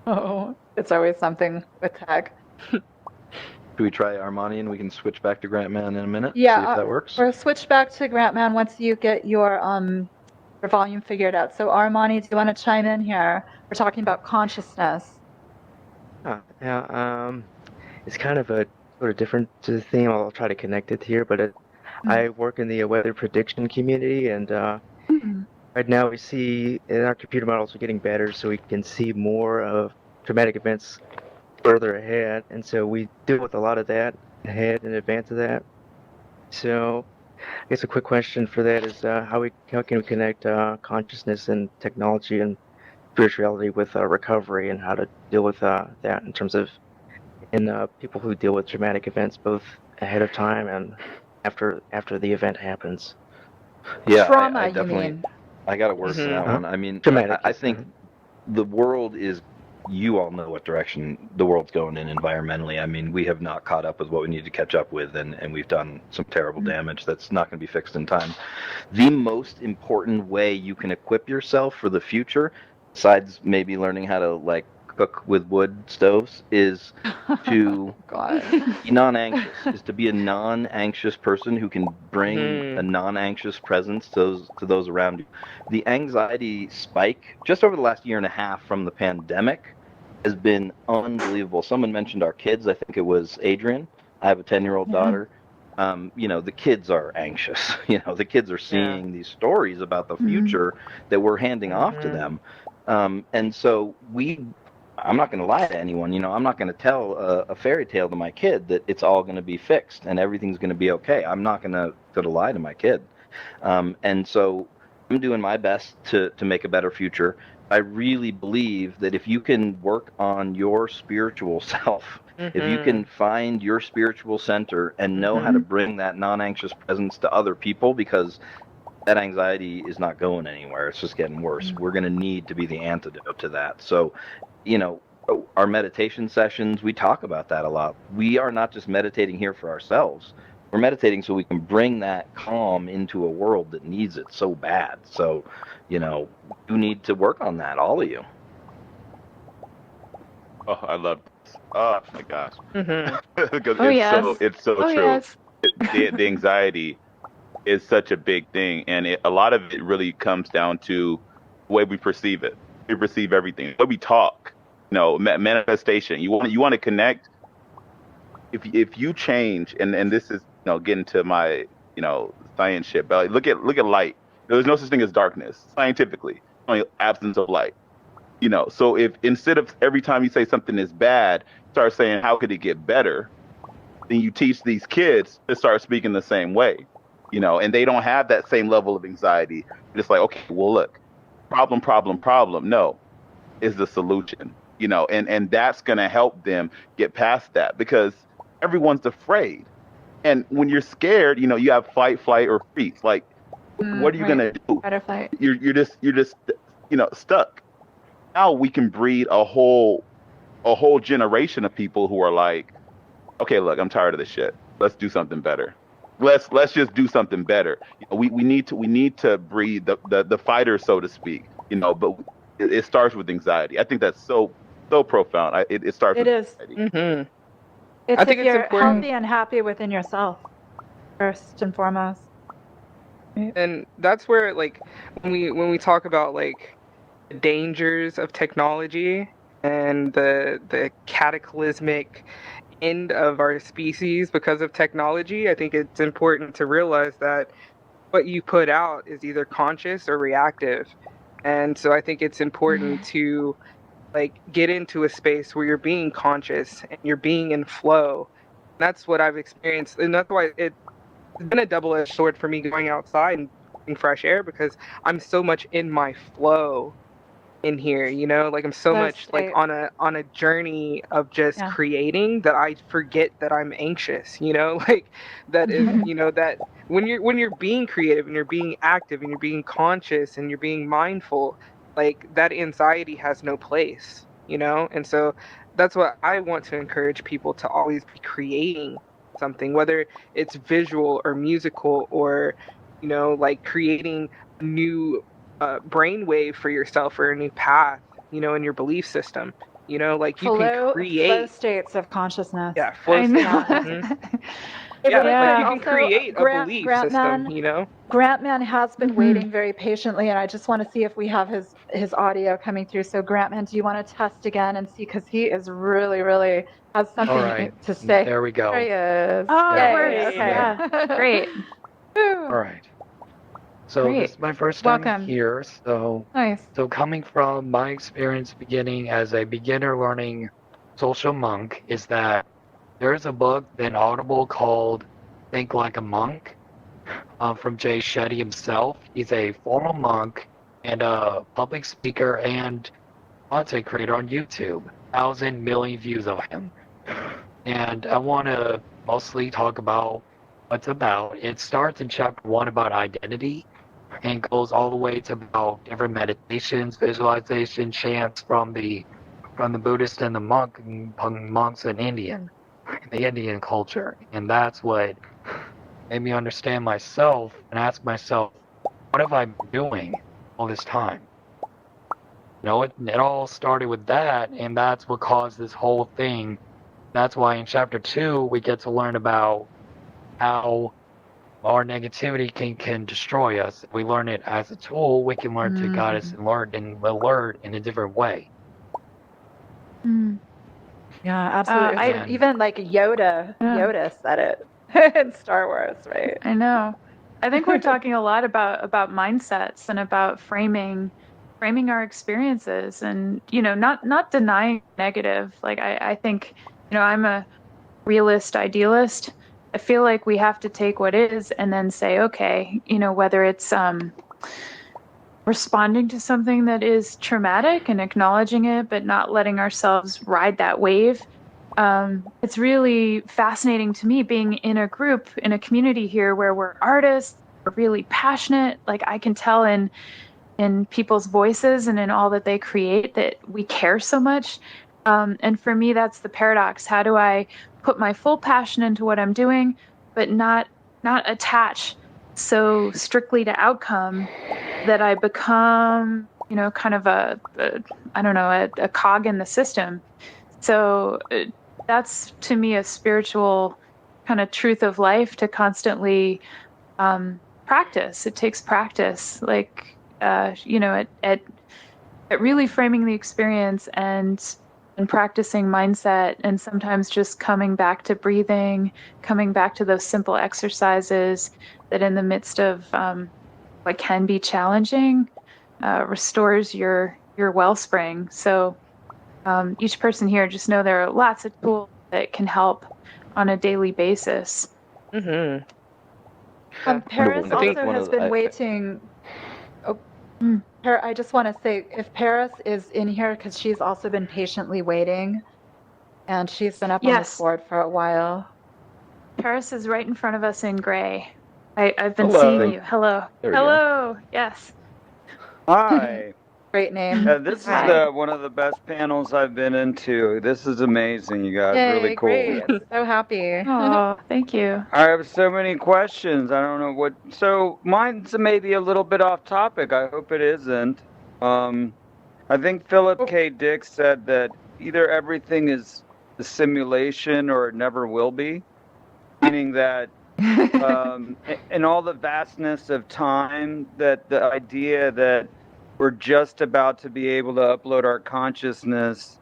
Oh, it's always something with tag. Do we try Armani and we can switch back to Grantman in a minute? Yeah, see if that works. Or switch back to Grantman once you get your volume figured out. So Armani, do you want to chime in here? We're talking about consciousness. It's kind of a sort of different theme. I'll try to connect it here, but I work in the weather prediction community, and right now we see in our computer models are getting better, so we can see more of dramatic events further ahead, and so we deal with a lot of that ahead in advance of that. So I guess a quick question for that is how can we connect consciousness and technology and spirituality with recovery, and how to deal with that in terms of people who deal with dramatic events both ahead of time and after the event happens. Yeah, Trauma, I you definitely, mean? I got to work for that Uh-huh. one. I mean, Dramatic, I yes. think the world is, you all know what direction the world's going in environmentally. I mean, we have not caught up with what we need to catch up with, and we've done some terrible damage that's not going to be fixed in time. The most important way you can equip yourself for the future, besides maybe learning how to like cook with wood stoves, is to God. be non-anxious, is to be a non-anxious person who can bring Mhm. a non-anxious presence to those around you. The anxiety spike just over the last year and a half from the pandemic has been unbelievable. Someone mentioned our kids. I think it was Adrian. I have a 10-year-old daughter. The kids are anxious. The kids are seeing these stories about the future that we're handing off to them. And so I'm not going to lie to anyone. I'm not going to tell a fairy tale to my kid that it's all going to be fixed and everything's going to be okay. I'm not going to lie to my kid. And so I'm doing my best to make a better future. I really believe that if you can work on your spiritual self, if you can find your spiritual center and know how to bring that non-anxious presence to other people, because that anxiety is not going anywhere. It's just getting worse. We're going to need to be the antidote to that. So, our meditation sessions, we talk about that a lot. We are not just meditating here for ourselves. We're meditating so we can bring that calm into a world that needs it so bad. So, you need to work on that, all of you. Oh, I love this. Oh my gosh. Mhm. Because Oh, it's yes. so Oh, true. yes. The anxiety is such a big thing, and a lot of it really comes down to the way we perceive it. We perceive everything. The way we talk, manifestation. You want to connect. If you change, and this is getting to my science shit, but like, look at light. There's no such thing as darkness scientifically. Only absence of light. So if instead of every time you say something is bad, start saying how could it get better, then you teach these kids to start speaking the same way, and they don't have that same level of anxiety. It's like, okay, well, look, problem. No, is the solution, and that's going to help them get past that, because everyone's afraid. And when you're scared, you have fight, flight, or freeze. Like, what are you going to do? Fight or flight. You're just stuck. Now we can breed a whole generation of people who are like, okay, look, I'm tired of this shit. Let's do something better. Let's just do something better. We need to breed the fighter, so to speak. But it starts with anxiety. I think that's so profound. It starts It with is. anxiety. Mhm. It's I if think it's you're important. healthy and happy within yourself, first and foremost. And that's where, like, when we talk about like the dangers of technology and the cataclysmic end of our species because of technology, I think it's important to realize that what you put out is either conscious or reactive. And so I think it's important to like get into a space where you're being conscious and you're being in flow. That's what I've experienced, and that's why it's been a double-edged sword for me going outside and breathing fresh air, because I'm so much in my flow in here, like I'm so Flow much like state. on a journey of just Yeah. creating that I forget that I'm anxious, like that is, that when you're being creative and you're being active and you're being conscious and you're being mindful, like that anxiety has no place, and so that's what I want to encourage people to always be creating something, whether it's visual or musical or like creating a new brainwave for yourself or a new path, in your belief system. Like you can Flow create. states of consciousness. Yeah, flow I state. know. Mhm. Yeah, Yeah. like you can Also, create a belief system, Grantman, you know? Grantman has been Mhm. waiting very patiently, and I just want to see if we have his audio coming through. So, Grantman, do you want to test again and see? Because he is really, really has something All right, to say. there we There he go. is. Oh, it Yay, works. okay. Yeah. Great. Whew. All right. So Great. this is my first time Welcome. here. Nice. So coming from my experience beginning as a beginner learning social monk is that there's a book in Audible called Think Like a Monk from Jay Shetty himself. He's a former monk and a public speaker and content creator on YouTube. 1,000 million views of him. And I want to mostly talk about what's about. It starts in chapter 1 about identity and goes all the way to about different meditations, visualization, chants from the Buddhist and the monks in the Indian culture. And that's what made me understand myself and ask myself, what have I been doing all this time? You know, it all started with that, and that's what caused this whole thing. That's why in chapter 2 we get to learn about how our negativity can destroy us. If we learn it as a tool, we can learn to guide us and learn in a different way. Mm. Yeah, absolutely. And- Even like Yoda said it in Star Wars, right? I know. I think we're talking a lot about mindsets and about framing our experiences, and not denying negative. Like I think I'm a realist idealist. I feel like we have to take what is and then say, okay, whether it's responding to something that is traumatic and acknowledging it, but not letting ourselves ride that wave. It's really fascinating to me being in a group, in a community here where we're artists, we're really passionate. Like I can tell in people's voices and in all that they create that we care so much. And for me, that's the paradox. How do I put my full passion into what I'm doing, but not attach so strictly to outcome that I become, kind of a cog in the system. So that's to me a spiritual kind of truth of life to constantly practice. It takes practice, like at really framing the experience and practicing mindset, and sometimes just coming back to breathing, coming back to those simple exercises that in the midst of what can be challenging restores your wellspring. So each person here, just know there are lots of tools that can help on a daily basis. Mm-hmm. Paris I think also one has of the- been I- waiting. I just want to say, if Paris is in here, because she's also been patiently waiting, and she's been up on this Yes. board for a while. Paris is right in front of us in gray. I've been Hello. seeing you. Hello. There we go. Hello. Yes. Hi. Great name. This is Hi. one of the best panels I've been into. This is amazing, you guys. Yay, Really cool. great. So happy. Oh, thank you. I have so many questions. I don't know what. So mine's maybe a little bit off topic. I hope it isn't. I think Philip K. Dick said that either everything is a simulation or it never will be, meaning that in all the vastness of time, that the idea that we're just about to be able to upload our consciousness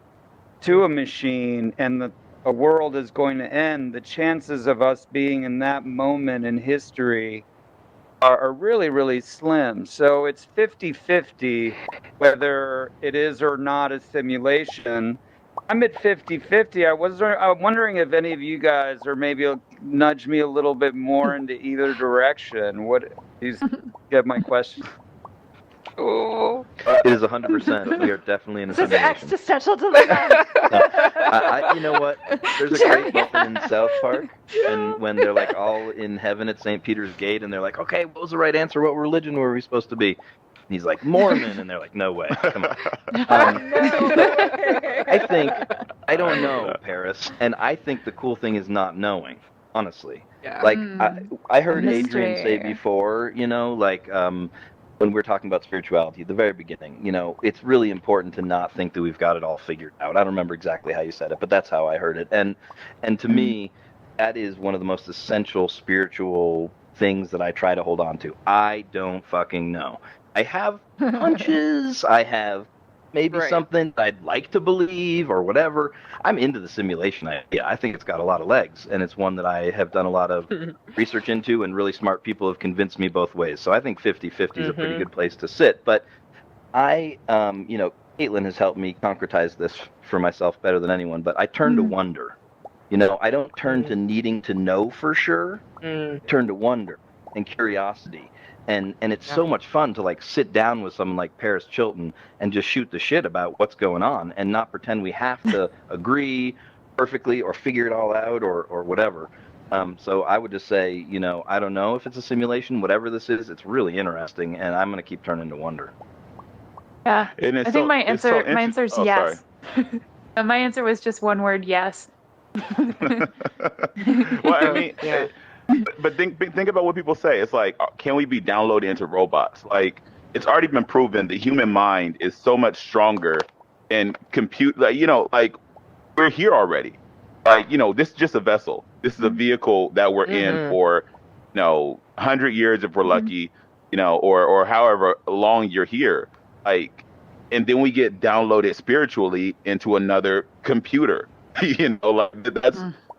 to a machine and that a world is going to end, the chances of us being in that moment in history are really, really slim. So it's 50-50 whether it is or not a simulation. I'm at 50-50. I'm wondering if any of you guys, or maybe nudge me a little bit more into either direction. What do you get my question? Oh. It is 100%. We are definitely in a This is simulation. existential dilemma. You know what? There's a great moment in South Park, and when they're like all in heaven at St. Peter's Gate, and they're like, "Okay, what was the right answer? What religion were we supposed to be?" And he's like, "Mormon," and they're like, "No way, come on." I don't know, Paris, and I think the cool thing is not knowing. Honestly, Yeah. like I heard Mystery. Adrian say before, when we're talking about spirituality at the very beginning, it's really important to not think that we've got it all figured out. I don't remember exactly how you said it, but that's how I heard it. And to me, that is one of the most essential spiritual things that I try to hold on to. I don't fucking know. I have hunches. I have maybe Right. something I'd like to believe or whatever. I'm into the simulation idea. I think it's got a lot of legs, and it's one that I have done a lot of research into, and really smart people have convinced me both ways. So I think 50-50 is a pretty good place to sit. But I, Caitlyn has helped me concretize this for myself better than anyone, but I turn to wonder. I don't turn to needing to know for sure. I turn to wonder and curiosity. And it's so much fun to like sit down with someone like Paris Chilton and just shoot the shit about what's going on and not pretend we have to agree perfectly or figure it all out or whatever. So I would just say, I don't know if it's a simulation, whatever this is, it's really interesting, and I'm going to keep turning to wonder. Yeah, And I think my answer is yes. My answer was just one word, yes. Well, I mean, but think about what people say. It's like, can we be downloaded into robots? Like, it's already been proven the human mind is so much stronger and compute. Like, we're here already. Like, this is just a vessel. This is a vehicle that we're in for, 100 years if we're lucky, or however long you're here. Like, and then we get downloaded spiritually into another computer.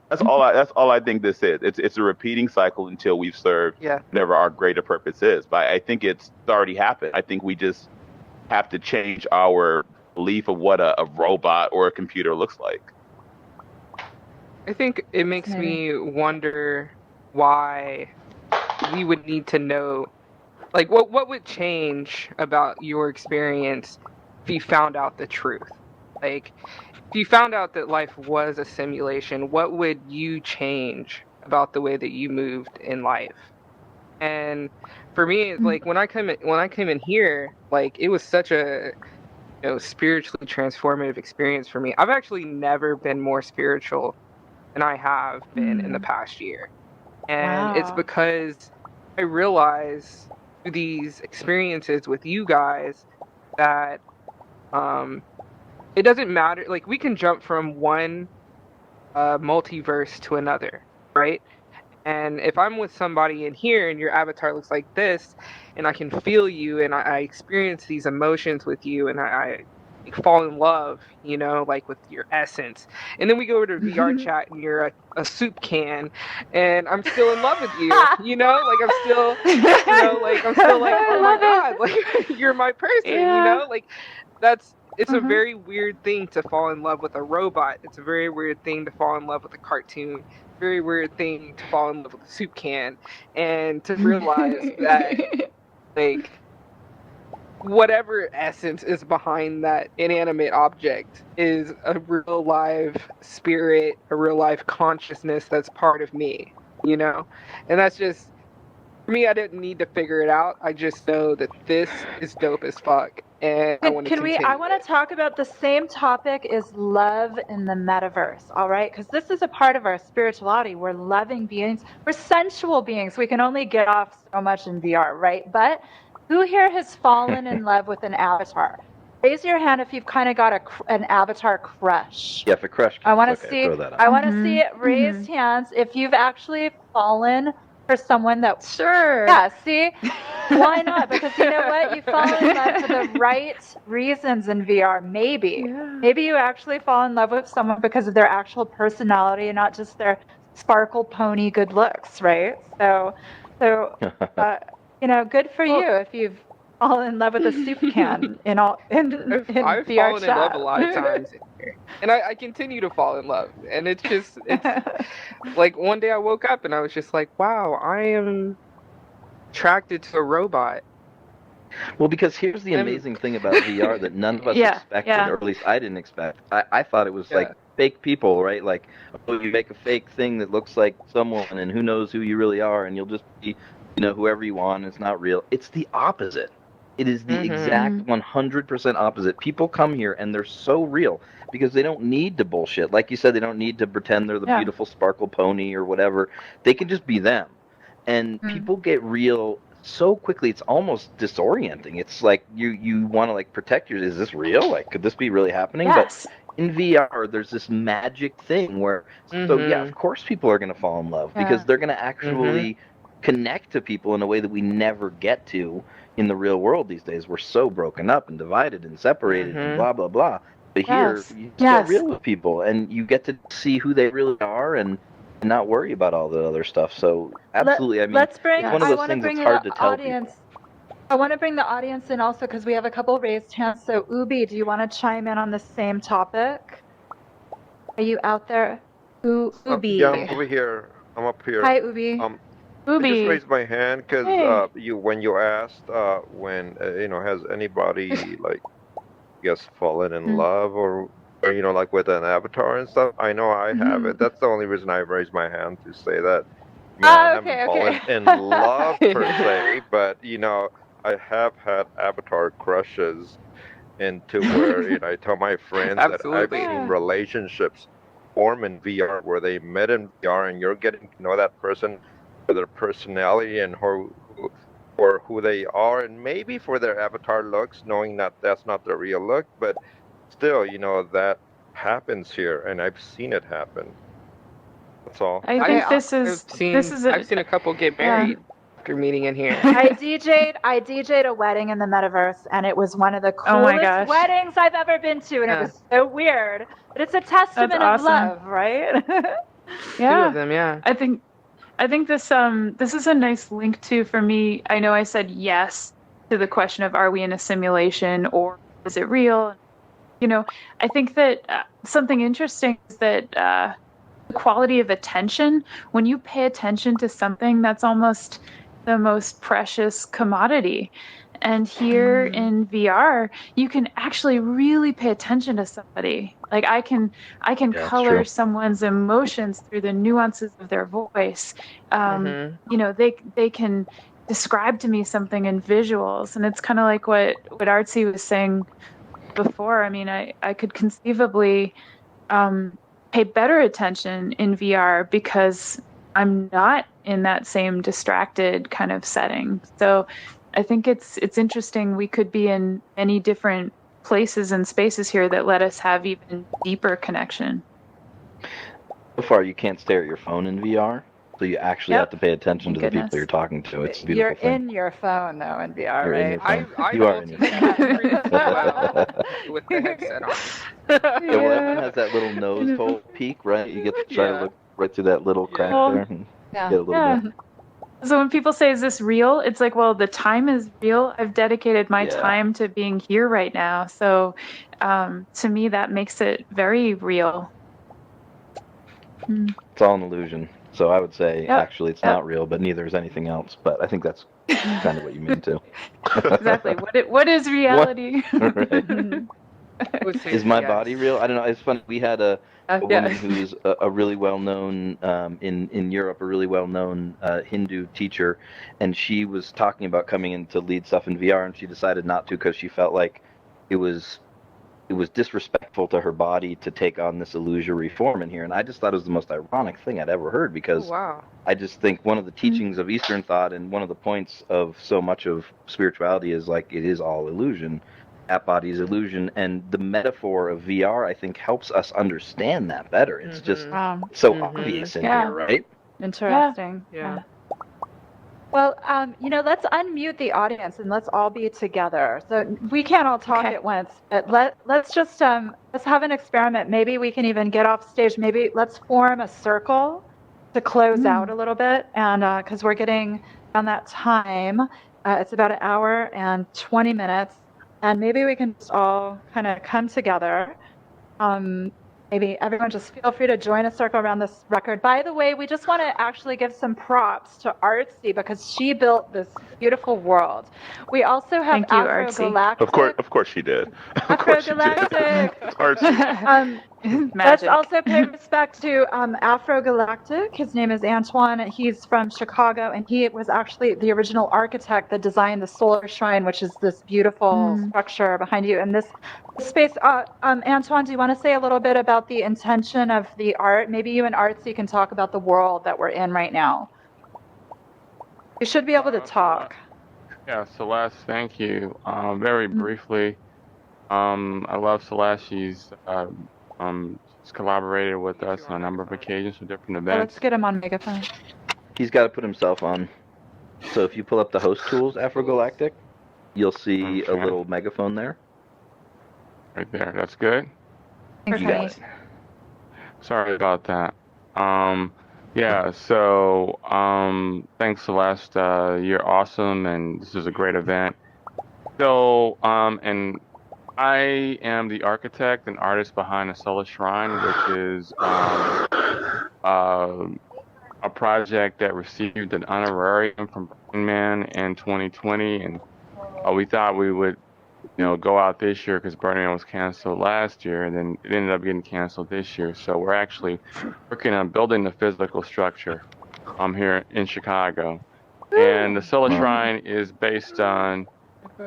That's all I think this is. It's a repeating cycle until we've served whatever our greater purpose is. But I think it's already happened. I think we just have to change our belief of what a robot or a computer looks like. I think it makes me wonder why we would need to know, like, what would change about your experience if you found out the truth? Like, if you found out that life was a simulation, what would you change about the way that you moved in life? And for me, it's like when I came in here, like, it was such a spiritually transformative experience for me. I've actually never been more spiritual than I have been in the past year. And it's because I realize through these experiences with you guys that it doesn't matter. Like, we can jump from one multiverse to another, right? And if I'm with somebody in here and your avatar looks like this, and I can feel you and I experience these emotions with you and I fall in love, like with your essence. And then we go over to VR chat and you're a soup can and I'm still in love with you, like I'm still, oh my God, like you're my person, like it's a very weird thing to fall in love with a robot. It's a very weird thing to fall in love with a cartoon. Very weird thing to fall in love with a soup can and to realize that, like, whatever essence is behind that inanimate object is a real live spirit, a real life consciousness that's part of me, and that's just, for me, I didn't need to figure it out. I just know that this is dope as fuck. And I want to continue. I want to talk about the same topic is love in the metaverse, all right? Because this is a part of our spirituality. We're loving beings. We're sensual beings. We can only get off so much in VR, right? But who here has fallen in love with an avatar? Raise your hand if you've kind of got an avatar crush. Yeah, if a crush. I want to see. I want to see it. Raised hands if you've actually fallen for someone that. Sure. Yeah. See, why not? Because you know what? You fall in love for the right reasons in VR. Maybe you actually fall in love with someone because of their actual personality and not just their sparkle pony good looks, right? So, good for you if you've fallen in love with a soup can in I've VR fallen chat. in love a lot of times in here. And I continue to fall in love. And it's like one day I woke up and I was just like, wow, I am attracted to a robot. Well, because here's the amazing thing about VR that none of us expected, or at least I didn't expect. I thought it was like fake people, right? Like, you make a fake thing that looks like someone and who knows who you really are and you'll just be, whoever you want. It's not real. It's the opposite. It is the exact 100% opposite. People come here and they're so real because they don't need to bullshit. Like you said, they don't need to pretend they're the beautiful sparkle pony or whatever. They can just be them. And people get real so quickly. It's almost disorienting. It's like you want to like protect your. Is this real? Like, could this be really happening? Yes. But in VR, there's this magic thing where, so yeah, of course, people are going to fall in love because they're going to actually connect to people in a way that we never get to in the real world these days. We're so broken up and divided and separated and blah blah blah. But here, you get real with people, and you get to see who they really are, and not worry about all the other stuff. So absolutely, I mean, let's bring. it's one of I those want to things bring that's hard the to tell audience. people. I want to bring the audience in also because we have a couple raised hands. So Ubi, do you want to chime in on the same topic? Are you out there? Ubi. Yeah, I'm over here. I'm up here. Hi, Ubi. I Ubi. just raised my hand because Hey. when you asked when has anybody like I guess fallen in love or like with an avatar and stuff. I know I have it. That's the only reason I raised my hand to say that. I haven't fallen in love per se, but I have had avatar crushes into where I tell my friends that I've seen relationships form in VR where they met in VR and you're getting to know that person for their personality and for who they are and maybe for their avatar looks, knowing that that's not the real look, but still, that happens here and I've seen it happen. That's all. I think I've seen a couple get married after meeting in here. I DJ'd a wedding in the metaverse, and it was one of the coolest weddings I've ever been to, and it was so weird. But it's a testament of love, right? Two of them, I think this is a nice link too for me. I know I said yes to the question of are we in a simulation or is it real? I think that something interesting is that the quality of attention, when you pay attention to something, that's almost the most precious commodity. And here in VR, you can actually really pay attention to somebody. Like I can color someone's emotions through the nuances of their voice. They can describe to me something in visuals, and it's kind of like what Artsy was saying before. I mean, I could conceivably pay better attention in VR because I'm not in that same distracted kind of setting. So I think it's interesting. We could be in many different places and spaces here that let us have even deeper connection. So far, you can't stare at your phone in VR, so you actually have to pay attention to the people you're talking to. It's a beautiful thing. You're in your phone, though, in VR, right? You are in your phone. With the headset on. Yeah, well, everyone has that little nose hole peak, right? You get to try to look right through that little crack there and get a little bit. So when people say, is this real? It's like, well, the time is real. I've dedicated my time to being here right now. So to me, that makes it very real. It's all an illusion. So I would say, actually, it's not real, but neither is anything else. But I think that's kind of what you mean, too. Exactly. What is reality? Is my body real? I don't know. It's funny. We had a woman who's a really well-known, in Europe, a really well-known Hindu teacher, and she was talking about coming in to lead stuff in VR, and she decided not to because she felt like it was disrespectful to her body to take on this illusory form in here. And I just thought it was the most ironic thing I'd ever heard because I just think one of the teachings of Eastern thought and one of the points of so much of spirituality is like it is all illusion. That body is illusion, and the metaphor of VR, I think, helps us understand that better. It's just so obvious in here, right? Interesting. Yeah. Well, let's unmute the audience and let's all be together. So we can't all talk at once, but let's just let's have an experiment. Maybe we can even get off stage. Maybe let's form a circle to close out a little bit, and because we're getting on that time, it's about an hour and 20 minutes. And maybe we can just all kind of come together. Maybe everyone just feel free to join a circle around this record. By the way, we just want to actually give some props to Artsy because she built this beautiful world. We also have Afrogalactic. Of course she did. Afrogalactic. Artsy. Let's also pay respect to Afrogalactic. His name is Antwane. He's from Chicago, and he was actually the original architect that designed the Solar Shrine, which is this beautiful structure behind you. And this space, Antwane, do you want to say a little bit about the intention of the art? Maybe you and Artsy can talk about the world that we're in right now. You should be able to talk. Yeah, Celeste, thank you. Very briefly, I love Celeste. She's collaborated with us on a number of occasions for different So let's events. get him on megaphone. He's got to put himself on. So if you pull up the host tools, Afrogalactic, you'll see a Okay. little megaphone there. Right there. That's good. Thanks, You got honey. it. Sorry about that. Yeah, so thanks, Celeste. You're awesome, and this is a great event. So, and I am the architect and artist behind the Solar Shrine, which is a project that received an honorarium from Burning Man in 2020, and we thought we would, go out this year because Burning Man was canceled last year, and then it ended up getting canceled this year. So we're actually working on building the physical structure here in Chicago. And the Solar Shrine is based on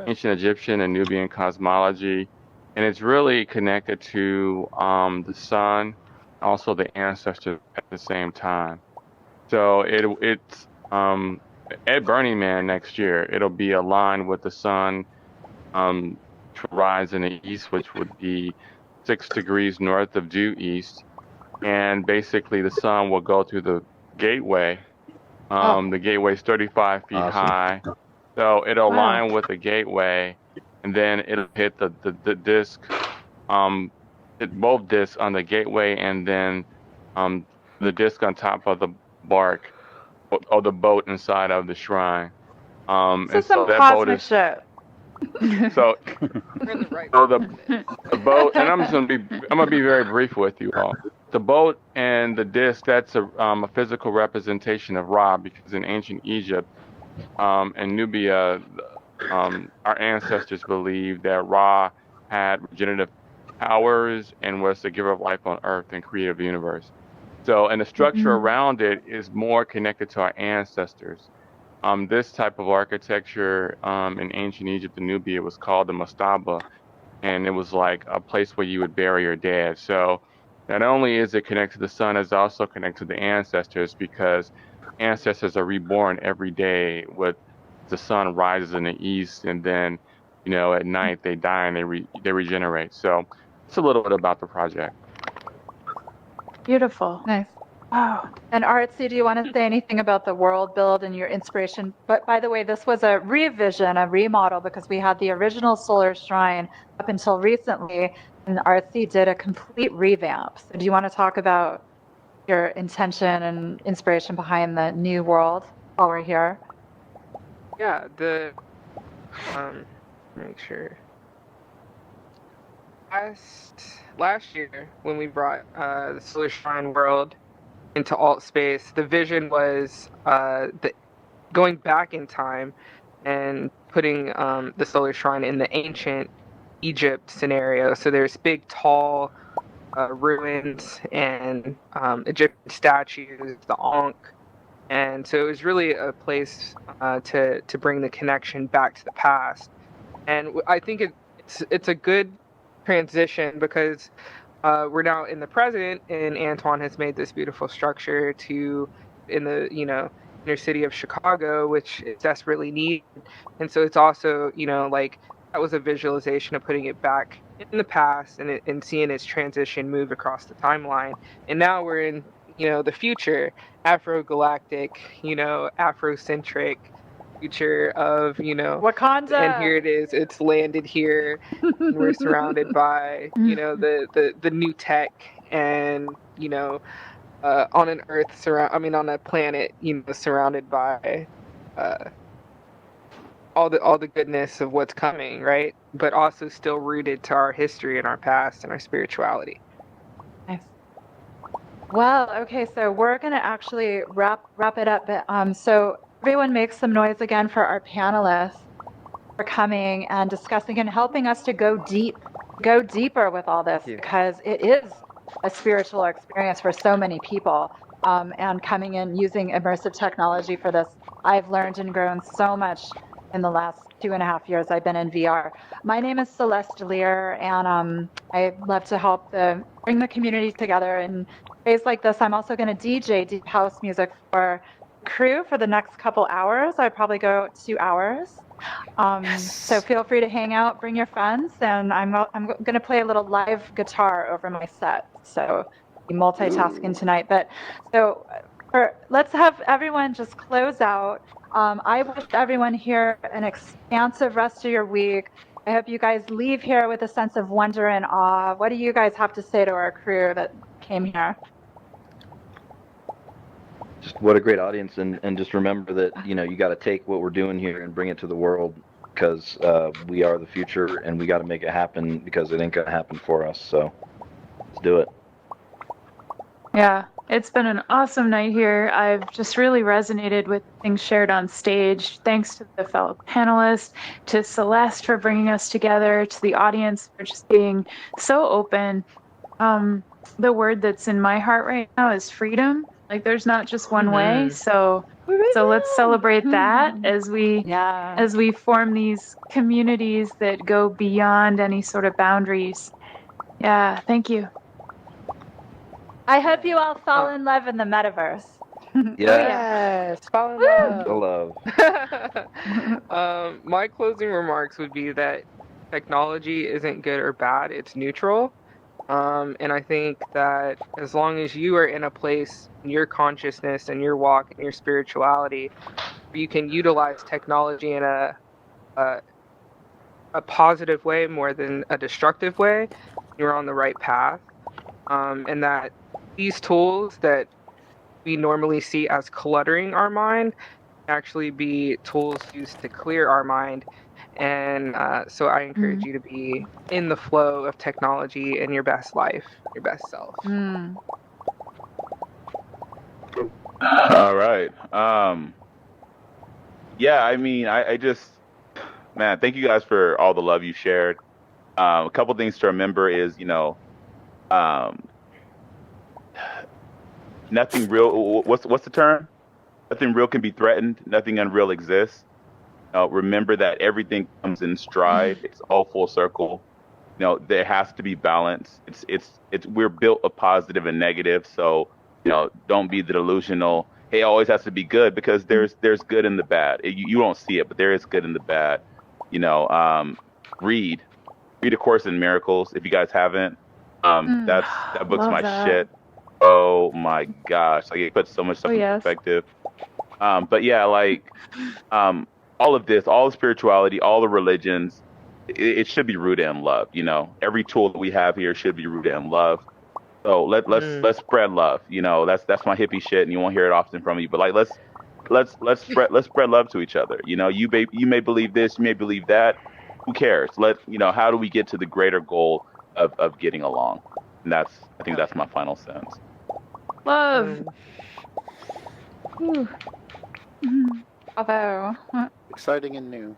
ancient Egyptian and Nubian cosmology, and it's really connected to the sun, also the ancestors at the same time. So it's at Burning Man next year, it'll be aligned with the sun to rise in the east, which would be 6 degrees north of due east, and basically the sun will go through the gateway. The gateway is 35 feet high, so it'll align with the gateway, and then it'll hit the disc, hit both discs on the gateway, and then the disc on top of the bark of the boat inside of the shrine. This and is some so that boat cosmic is shit. so We're in the right so the boat, and I'm gonna be very brief with you all. The boat and the disc, that's a physical representation of Ra, because in ancient Egypt and Nubia, our ancestors believed that Ra had regenerative powers and was the giver of life on Earth and creative universe. So, and the structure around it is more connected to our ancestors. This type of architecture in ancient Egypt and Nubia was called the mastaba, and it was like a place where you would bury your dead. So not only is it connected to the sun, it's also connected to the ancestors, because ancestors are reborn every day with the sun rises in the east, and then at night they die and they regenerate. So it's a little bit about the project. Beautiful. Nice. Wow. And Artsy, do you want to say anything about the world build and your inspiration? But by the way, this was a revision, a remodel, because we had the original Solar Shrine up until recently, and Artsy did a complete revamp. So do you want to talk about your intention and inspiration behind the new world while we're here? Yeah, make sure. Last year, when we brought the Solar Shrineworld into AltSpace, the vision was going back in time and putting the Solar Shrine in the Ancient Egypt scenario. So there's big, tall ruins and Egyptian statues, the Ankh. And so it was really a place to bring the connection back to the past. And I think it's a good transition, because we're now in the present, and Antwane has made this beautiful structure in the inner city of Chicago, which is desperately needed. And so it's also like that was a visualization of putting it back in the past and seeing its transition move across the timeline. And now we're in the future, Afrogalactic, Afrocentric future of Wakanda. And here it is, it's landed here, and we're surrounded by the new tech, and on an earth on a planet surrounded by all the goodness of what's coming, right? But also still rooted to our history and our past and our spirituality. Nice. Well, okay, so we're going to actually wrap it up. But so everyone make some noise again for our panelists for coming and discussing and helping us to go deeper with all this, because it is a spiritual experience for so many people. And coming in using immersive technology for this, I've learned and grown so much in the last 2.5 years I've been in VR. My name is Celeste Lear, and I love to help bring the community together in ways like this. I'm also going to DJ deep house music for crew for the next couple hours. I'd probably go 2 hours. So feel free to hang out, bring your friends, and I'm going to play a little live guitar over my set. So be multitasking tonight. But so let's have everyone just close out. I wish everyone here an expansive rest of your week. I hope you guys leave here with a sense of wonder and awe. What do you guys have to say to our crew that came here? Just what a great audience, and just remember that you got to take what we're doing here and bring it to the world, because we are the future, and we got to make it happen, because it ain't gonna happen for us. So let's do it. Yeah, it's been an awesome night here. I've just really resonated with things shared on stage. Thanks to the fellow panelists, to Celeste for bringing us together, to the audience for just being so open. The word that's in my heart right now is freedom. Like, there's not just one way. So let's celebrate that as we form these communities that go beyond any sort of boundaries. Yeah, thank you. I hope you all fall in love in the metaverse. Yes, fall in love. Love. My closing remarks would be that technology isn't good or bad, it's neutral. And I think that as long as you are in a place in your consciousness and your walk and your spirituality, you can utilize technology in a positive way more than a destructive way, you're on the right path. And that these tools that we normally see as cluttering our mind actually be tools used to clear our mind. And so I encourage you to be in the flow of technology and your best life, your best self. All right. Yeah, I mean, I just, man, thank you guys for all the love you shared. A couple things to remember is, nothing real. What's the term? Nothing real can be threatened. Nothing unreal exists. Remember that everything comes in stride. It's all full circle. There has to be balance. We're built of positive and negative. So, don't be the delusional. Hey, it always has to be good, because there's good in the bad. You don't see it, but there is good in the bad. Read A Course in Miracles if you guys haven't. That book's my shit. Oh my gosh! Like, it puts so much stuff in perspective. But yeah, all of this, all the spirituality, all the religions, it should be rooted in love. Every tool that we have here should be rooted in love. So let's spread love. That's my hippie shit, and you won't hear it often from me. But let's spread love to each other. You may believe this, you may believe that. Who cares? How do we get to the greater goal of getting along? And I think that's my final sense. Love. Bravo. Exciting and new.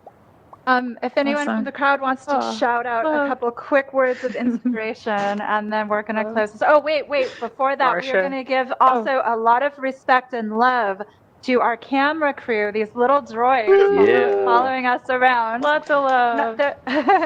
If anyone from the crowd wants to shout out a couple quick words of inspiration, and then we're going to close this. Oh, wait. Before that, we're going to give also a lot of respect and love to our camera crew, these little droids following us around. Lots of love.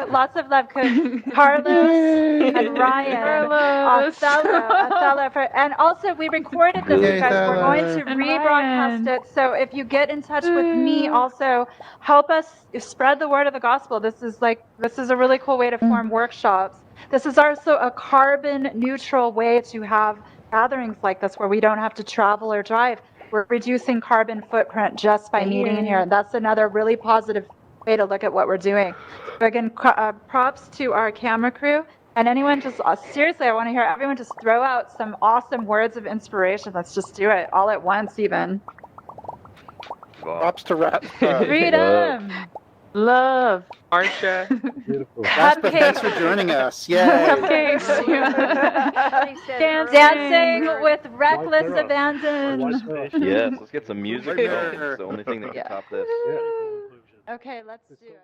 Lots of love. Carlos and Ryan, Othello. And also, we recorded this, you guys. We're going to rebroadcast it. So if you get in touch with me, also help us spread the word of the gospel. This is a really cool way to form workshops. This is also a carbon neutral way to have gatherings like this, where we don't have to travel or drive. We're reducing carbon footprint just by meeting in here. And that's another really positive way to look at what we're doing. So again, props to our camera crew. And anyone just, seriously, I want to hear everyone just throw out some awesome words of inspiration. Let's just do it all at once even. Props to Rat. Freedom. Love. Archa. Beautiful. Thanks for joining us. Yay. Cupcakes. Dancing with reckless abandon. Yes, let's get some music. It's the only thing that can top this. Okay, let's do it.